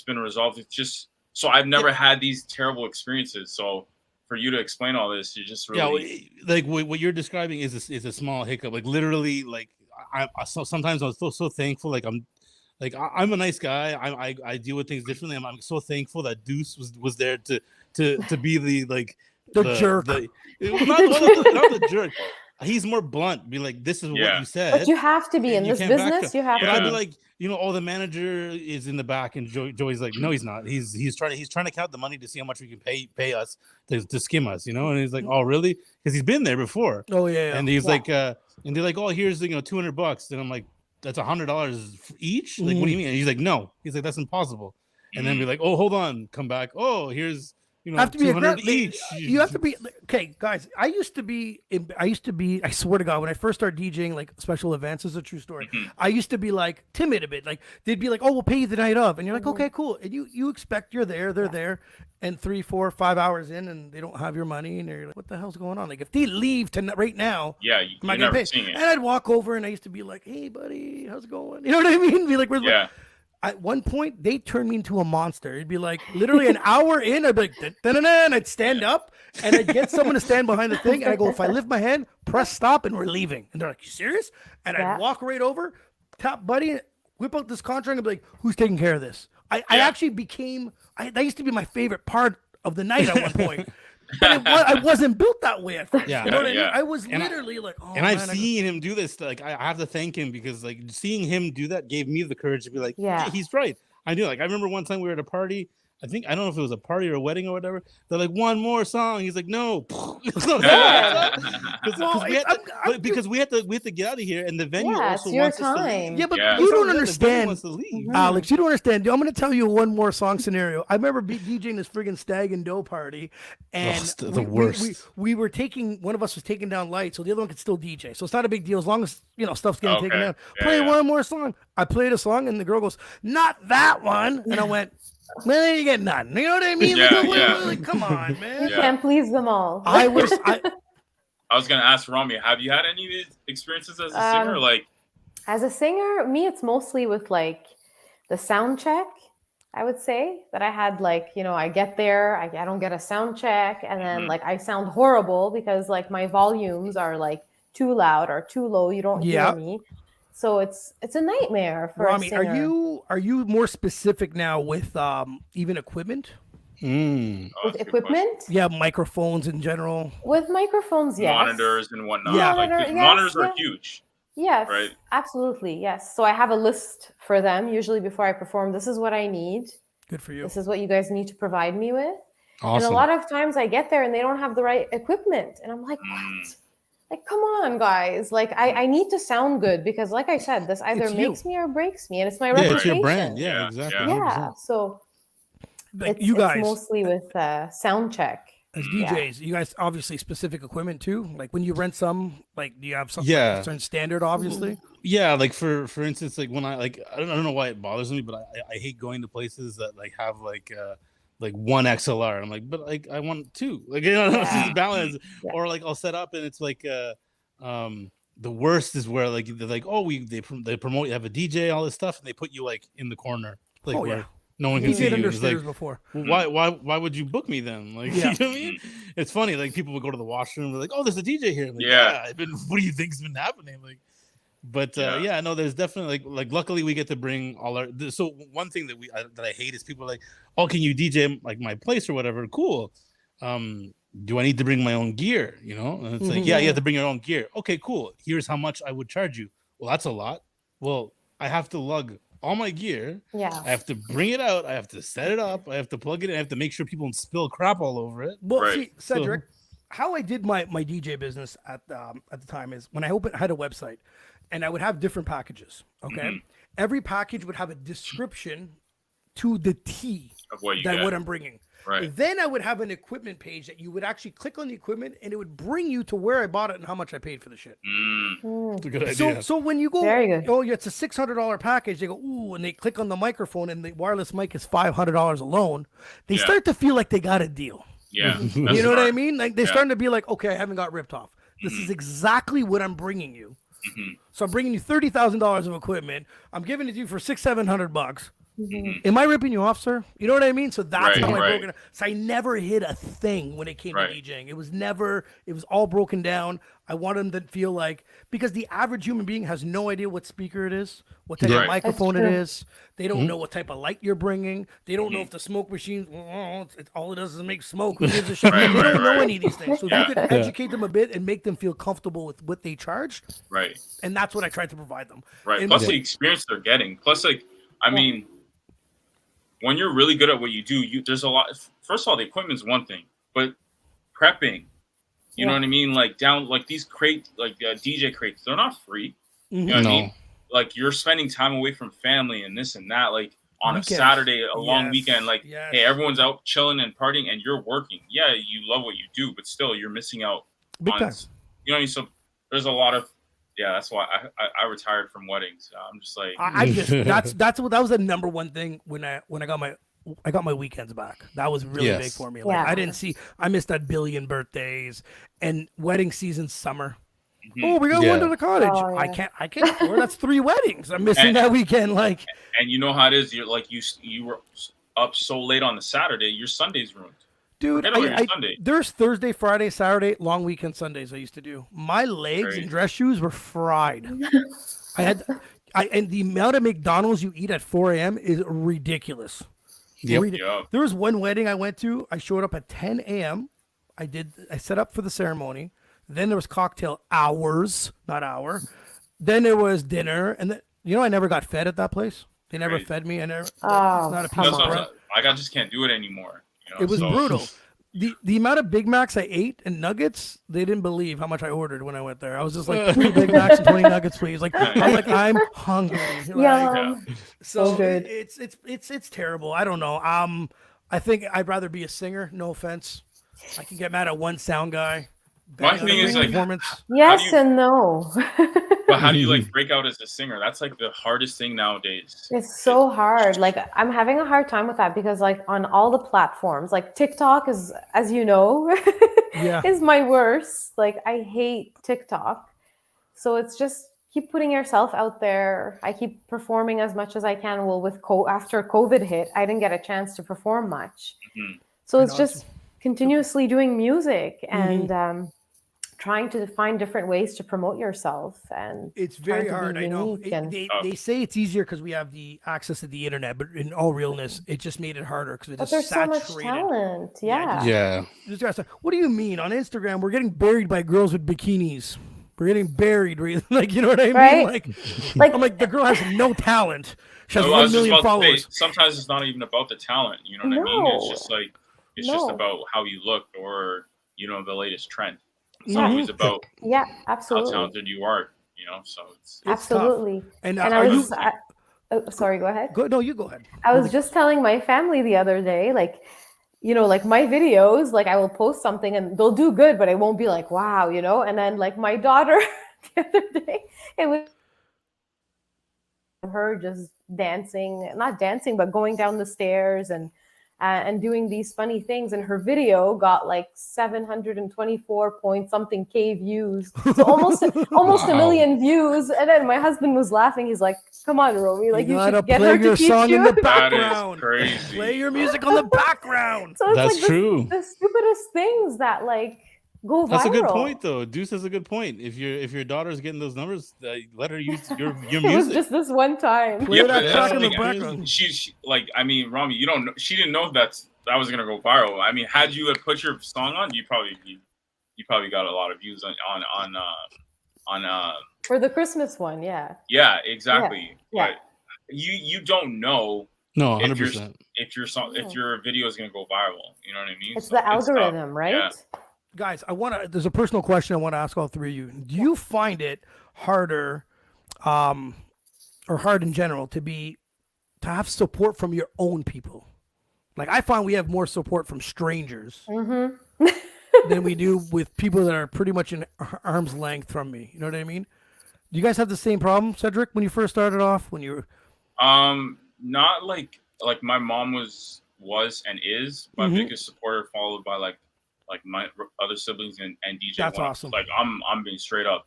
been resolved. It's just So I've never had these terrible experiences. So for you to explain all this, you just really like what you're describing is a small hiccup. Like literally, like I so sometimes I'm so thankful. Like I'm a nice guy. I deal with things differently. I'm so thankful that Deuce was there to be the jerk. Not the jerk. He's more blunt. Be like, this is what you said. But you have to be in this business. You have but to. I'd be like, the manager is in the back, and Joey's like, no, he's not. He's trying to count the money to see how much we can pay us to skim us, And he's like, oh, really? Because he's been there before. Oh yeah. And he's like, and they're like, oh, here's $200. And I'm like, that's $100 each. Like, what do you mean? And he's like, no. He's like, that's impossible. And then be like, oh, hold on, come back. Oh, here's. Have to be 200 each. You have to be okay, guys. I used to be. I swear to God, when I first started DJing like special events, this is a true story. I used to be like timid a bit. Like they'd be like, "Oh, we'll pay you the night of," and you're like, "Okay, cool." And you expect you're there, they're there, and 3, 4, 5 hours in, and they don't have your money, and you're like, "What the hell's going on?" Like if they leave right now, you're never seeing it. And I'd walk over, and I used to be like, "Hey, buddy, how's it going?" You know what I mean? Be like, "Where's my?" At one point, they turned me into a monster. It'd be like literally an hour in, I'd be like, and I'd stand up and I'd get someone to stand behind the thing. And I go, if I lift my hand, press stop, and we're leaving. And they're like, you serious? And I'd walk right over, tap buddy, whip out this contract, and be like, who's taking care of this? I actually became, that used to be my favorite part of the night at one point. But I wasn't built that way at first. Yeah. You know what I mean? I was literally like, oh, and I've seen him do this. Like, I have to thank him because, like, seeing him do that gave me the courage to be like, yeah, he's right. I do. Like, I remember one time we were at a party. I don't know if it was a party or a wedding or whatever. They're like, one more song. He's like, no, because we have to get out of here, and the venue also wants us to leave. Yeah, but you don't understand, Alex. You don't understand. I'm going to tell you one more song scenario. I remember DJing this friggin' Stag and Dough party, and the worst. We were taking, one of us was taking down lights, so the other one could still DJ. So it's not a big deal as long as stuff's getting taken down. Play one more song. I played a song, and the girl goes, "Not that one," and I went, well, you get none. You know what I mean? Like, come on, man. You can't please them all. I was gonna ask Romy, have you had any of these experiences as a singer? Like, as a singer, me, it's mostly with like the sound check. I would say that I had like, I get there, I don't get a sound check, and then like I sound horrible because like my volumes are like too loud or too low. You don't hear me. So it's a nightmare for Romy, a singer. are you more specific now with even equipment? With equipment? Yeah, microphones in general. With microphones, yes. Monitors and whatnot. Yeah, monitors are huge. Yes, right? Absolutely, yes. So I have a list for them usually before I perform. This is what I need. Good for you. This is what you guys need to provide me with. Awesome. And a lot of times I get there and they don't have the right equipment, and I'm like, what? Like, come on, guys. Like, I need to sound good because, like I said, this either makes me or breaks me, and it's my reputation. It's your brand. Yeah, exactly. Yeah, so like it's mostly with sound check. As DJs, you guys obviously specific equipment too. Like when you rent some, like do you have something certain standard? Obviously. Yeah, like for instance, like when I don't know why it bothers me, but I hate going to places that like have like one XLR. I'm like, but like I want two. Like balance. Yeah. Or like I'll set up and it's like the worst is where like they're like, oh, they promote, you have a DJ, all this stuff, and they put you like in the corner, like where no one can see you. It's like, before. Well, why would you book me then? Like, you know what I mean? It's funny. Like people would go to the washroom, they're like, oh, there's a DJ here. Like, what do you think's been happening? Like, but no, there's definitely like luckily we get to bring all our. So one thing that I hate is people are like, oh, can you DJ like my place or whatever? Cool. Do I need to bring my own gear? And it's like, yeah, you have to bring your own gear. Okay, cool. Here's how much I would charge you. Well, that's a lot. Well, I have to lug all my gear. Yeah. I have to bring it out. I have to set it up. I have to plug it in. I have to make sure people don't spill crap all over it. Well, see, Cedric, how I did my DJ business at the time is when I had a website, and I would have different packages. Okay, every package would have a description to the T of what I'm bringing. Right. Then I would have an equipment page that you would actually click on the equipment, and it would bring you to where I bought it and how much I paid for the shit. That's a good idea. So when you go, it's a $600 package. They go, ooh, and they click on the microphone, and the wireless mic is $500 alone. They start to feel like they got a deal. Yeah, you know what I mean? Like they're starting to be like, okay, I haven't got ripped off. This is exactly what I'm bringing you. So I'm bringing you $30,000 of equipment. I'm giving it to you for $600-700. Am I ripping you off, sir? You know what I mean? So that's Right, how I right. broke it. So I never hit a thing when it came Right. to DJing. It was all broken down. I want them to feel like, because the average human being has no idea what speaker it is, what type Yeah. of Right. microphone it true. is. They don't know what type of light you're bringing. They don't know if the smoke machine, all it does is make smoke. Who gives a shit? Right, They don't right, know right. any of these things. So if you could educate them a bit and make them feel comfortable with what they charge, Right. and that's what I tried to provide them. Right. And- Plus the experience they're getting. Plus, like, I mean, when you're really good at what you do, there's a lot. First of all, the equipment's one thing, but prepping, you know what I mean? Like these DJ crates, they're not free. You know what I mean? Like, you're spending time away from family and this and that. Like, on Weekends. a Saturday, a long Yes, weekend, like, yes. hey, everyone's out chilling and partying, and you're working. Yeah, you love what you do, but still, you're missing out. Big on, time. you know what I mean? So there's a lot of, that's why I retired from weddings. I'm just like, I just that was the number one thing when I got my weekends back. That was really big for me. Like, I missed that billion birthdays and wedding season summer. Oh, we got one to the cottage. Oh, yeah. I can't afford. That's 3 weddings. I'm missing that weekend. Like, and you know how it is. You're like, you were up so late on the Saturday, your Sunday's ruined. dude, Forget about your Sunday. there's Thursday, Friday, Saturday, long weekend Sundays I used to do. My legs and dress shoes were fried. And the amount of McDonald's you eat at 4 a.m. is ridiculous. Yep. There was one wedding I went to. I showed up at 10 a.m. I set up for the ceremony. Then there was cocktail hours, not hour. Then there was dinner, and I never got fed at that place. They never fed me. I never. Not a piece of bread. I just can't do it anymore. You know? It was brutal. The amount of Big Macs I ate and nuggets, they didn't believe how much I ordered when I went there. I was just like, 3 Big Macs and 20 nuggets, please. Like, I'm hungry. So good. It's terrible. I don't know. I think I'd rather be a singer. No offense. I can get mad at one sound guy. My thing is, like, yes and no. but how do you like break out as a singer? That's like the hardest thing nowadays. It's so hard. Like, I'm having a hard time with that because, like, on all the platforms, like TikTok is, as you know, is my worst. Like, I hate TikTok. So it's just keep putting yourself out there. I keep performing as much as I can. Well, after COVID hit, I didn't get a chance to perform much. So it's just continuously doing music and trying to find different ways to promote yourself, and it's very hard. I know they say it's easier because we have the access to the internet, but in all realness, it just made it harder because it's there's saturated. so much talent. What do you mean on Instagram? We're getting buried by girls with bikinis. We're getting buried, like, you know what I mean? Right? Like I'm like, the girl has no talent. She has 1 million followers. Sometimes it's not even about the talent. You know what I mean? It's just like just about how you look, or the latest trend. It's not always about absolutely how talented you are. So it's absolutely. Tough. And sorry, go ahead. No, you go ahead. I was just telling my family the other day, like, like my videos, like, I will post something and they'll do good, but it won't be like, wow, and then, like, my daughter the other day, it was her just not dancing, but going down the stairs and doing these funny things, and her video got like 724 point something K views, so almost a million views. And then my husband was laughing. He's like, "Come on, Romy, like, you should get her to teach you." In the background. Crazy. Play your music on the background. So it's That's like true. The stupidest things that, like, go viral. That's a good point, though. Deuce has a good point. If your daughter's getting those numbers, let her use your music. It was just this one time. Play that but track in the that's background. She like, I mean, Romy, you don't know. She didn't know that was gonna go viral. I mean, had you put your song on, you probably got a lot of views on for the Christmas one. Yeah exactly. Yeah. But you don't know. No, if 100%. if your video is gonna go viral, you know what I mean? It's the algorithm, right? Yeah. Guys, there's a personal question I want to ask all three of you. Do you find it harder, or hard in general, to have support from your own people? Like, I find we have more support from strangers than we do with people that are pretty much in arm's length from me. You know what I mean? Do you guys have the same problem, Cedric, when you first started off? When you were not like my mom was and is my biggest supporter, followed by like my other siblings and DJ. That's awesome. Like, I'm being straight up.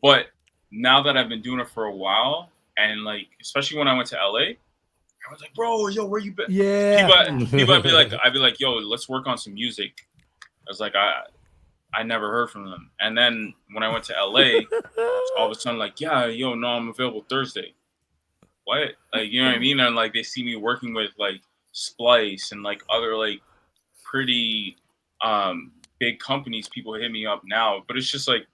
But now that I've been doing it for a while, and like, especially when I went to LA, I was like, bro, yo, where you been? Yeah. People I'd be like, yo, let's work on some music. I was like, I never heard from them. And then when I went to LA, all of a sudden, like, yeah, yo, no, I'm available Thursday. What? Like, you know what I mean? And like, they see me working with like Splice and like other like pretty big companies. People hit me up now, but it's just like,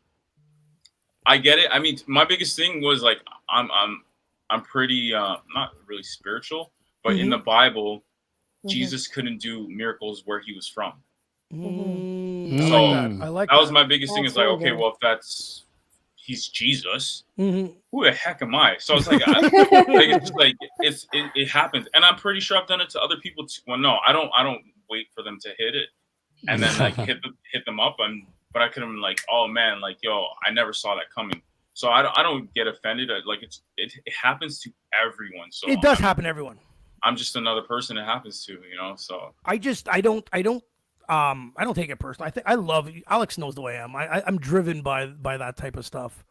I get it. I mean, my biggest thing was like, I'm pretty not really spiritual, but in the Bible, Jesus couldn't do miracles where he was from. I like that was my biggest thing. Is like, okay, well, if he's Jesus, who the heck am I? So I was like, it's just like it happens, and I'm pretty sure I've done it to other people too. Well, no, I don't wait for them to hit it, and then like hit them up, but I could have been like, oh man, like yo, I never saw that coming. So I don't get offended. Like it happens to everyone. So it does happen to everyone. I'm just another person it happens to, you know. So I don't take it personal. I love Alex knows the way I am. I'm driven by that type of stuff.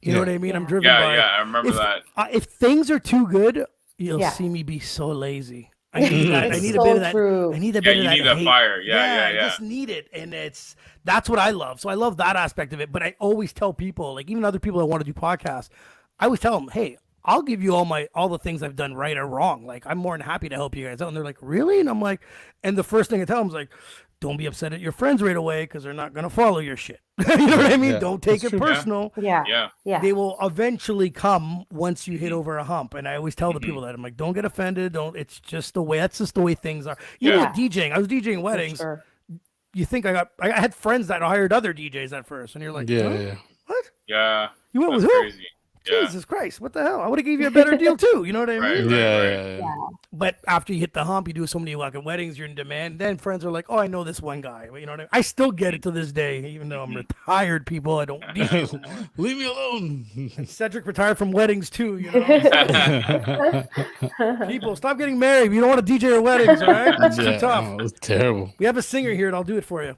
You know what I mean? I'm driven by. Yeah, I remember that. If things are too good, you'll see me be so lazy. I need that. I need a bit of that. I need a bit of that. You need that fire. Yeah. I just need it, and that's what I love. So I love that aspect of it. But I always tell people, like even other people that want to do podcasts, I always tell them, hey, I'll give you all the things I've done right or wrong. Like I'm more than happy to help you guys out. And they're like, really? And I'm like, and the first thing I tell them is like, don't be upset at your friends right away because they're not gonna follow your shit. You know what I mean? Don't take it personal. Yeah. They will eventually come once you hit over a hump. And I always tell the people that I'm like, don't get offended. It's just the way. That's just the way things are. Even with DJing, I was DJing weddings. Sure. You think I had friends that hired other DJs at first, and you're like, what? Yeah. You went with who? Crazy. Jesus Christ, what the hell? I would have gave you a better deal too. You know what I mean? Right. But after you hit the hump, you do so many fucking weddings, you're in demand. Then friends are like, oh, I know this one guy. You know what I mean? I still get it to this day, even though I'm retired, people. I don't leave me alone. And Cedric retired from weddings too, you know. People, stop getting married. You don't want to DJ your weddings, all right? It's too tough. Oh, it was terrible. We have a singer here, and I'll do it for you.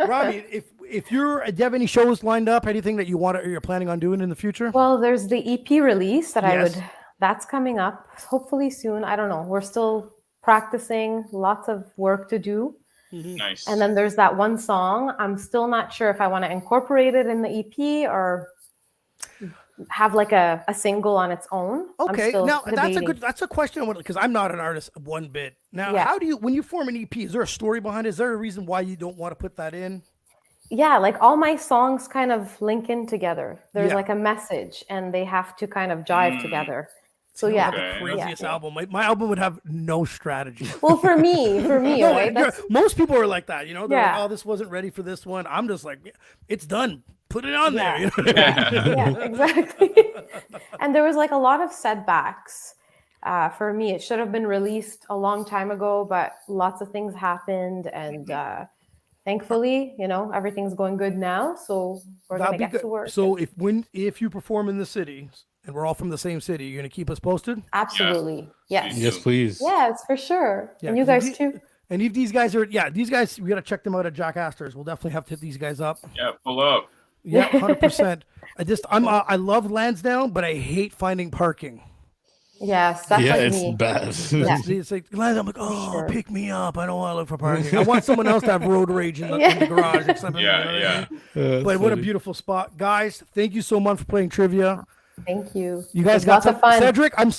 Robbie, if do you have any shows lined up, anything that you're planning on doing in the future? Well, there's the EP release that's coming up hopefully soon. I don't know. We're still practicing, lots of work to do. Nice. And then there's that one song. I'm still not sure if I want to incorporate it in the EP or have like a single on its own. Okay, now that's a question I want, because I'm not an artist one bit. Now, how do you, when you form an EP, is there a story behind it? Is there a reason why you don't want to put that in? Yeah, like all my songs kind of link in together. There's like a message and they have to kind of jive together. So the craziest album. My album would have no strategy. Well, for me, right? Most people are like that, you know. They're like, oh, this wasn't ready for this one. I'm just like, it's done. Put it on there. You know? Yeah, exactly. And there was like a lot of setbacks. For me, it should have been released a long time ago, but lots of things happened, and thankfully, you know, everything's going good now. So we're gonna get to work. So if you perform in the city, and we're all from the same city, you're gonna keep us posted? Absolutely. Yes. Yes, please. Yes, for sure. Yeah, and you guys too. And if these guys we gotta check them out at Jack Astor's. We'll definitely have to hit these guys up. Yeah, pull up. Yeah, 100%. I love Lansdowne, but I hate finding parking. Yes, that's like it's me. bad. It's like Lansdowne. I'm like, oh, pick me up. I don't want to look for parking. I want someone else to have road rage in the garage or something. But what a beautiful spot, guys! Thank you so much for playing trivia. Thank you. You guys got some fun. Cedric, I'm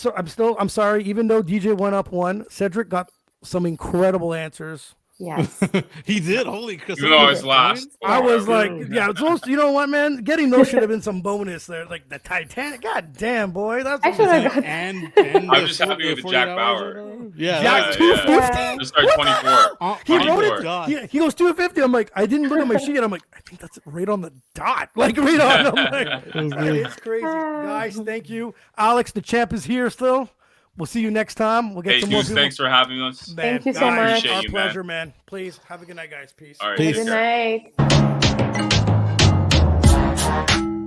sorry. Even though DJ-1UP won, Cedric got some incredible answers. Yes. He did. Holy Christ. You know it's last. I was like, you know what, man? Getting those should have been some bonus there. Like the Titanic. God damn, boy. That's and I'm just happy with the Jack Bauer. Yeah, 250. Just start 24. He wrote it. He goes 250. I'm like, I didn't look at my sheet. I'm like, I think that's right on the dot. Like right on. I'm like, it's crazy. Guys, thank you. Alex, the champ is here still. We'll see you next time. We'll get some more people. Thanks for having us. Man, thank you so much. Our pleasure, man. Please have a good night, guys. Peace. All right, good night.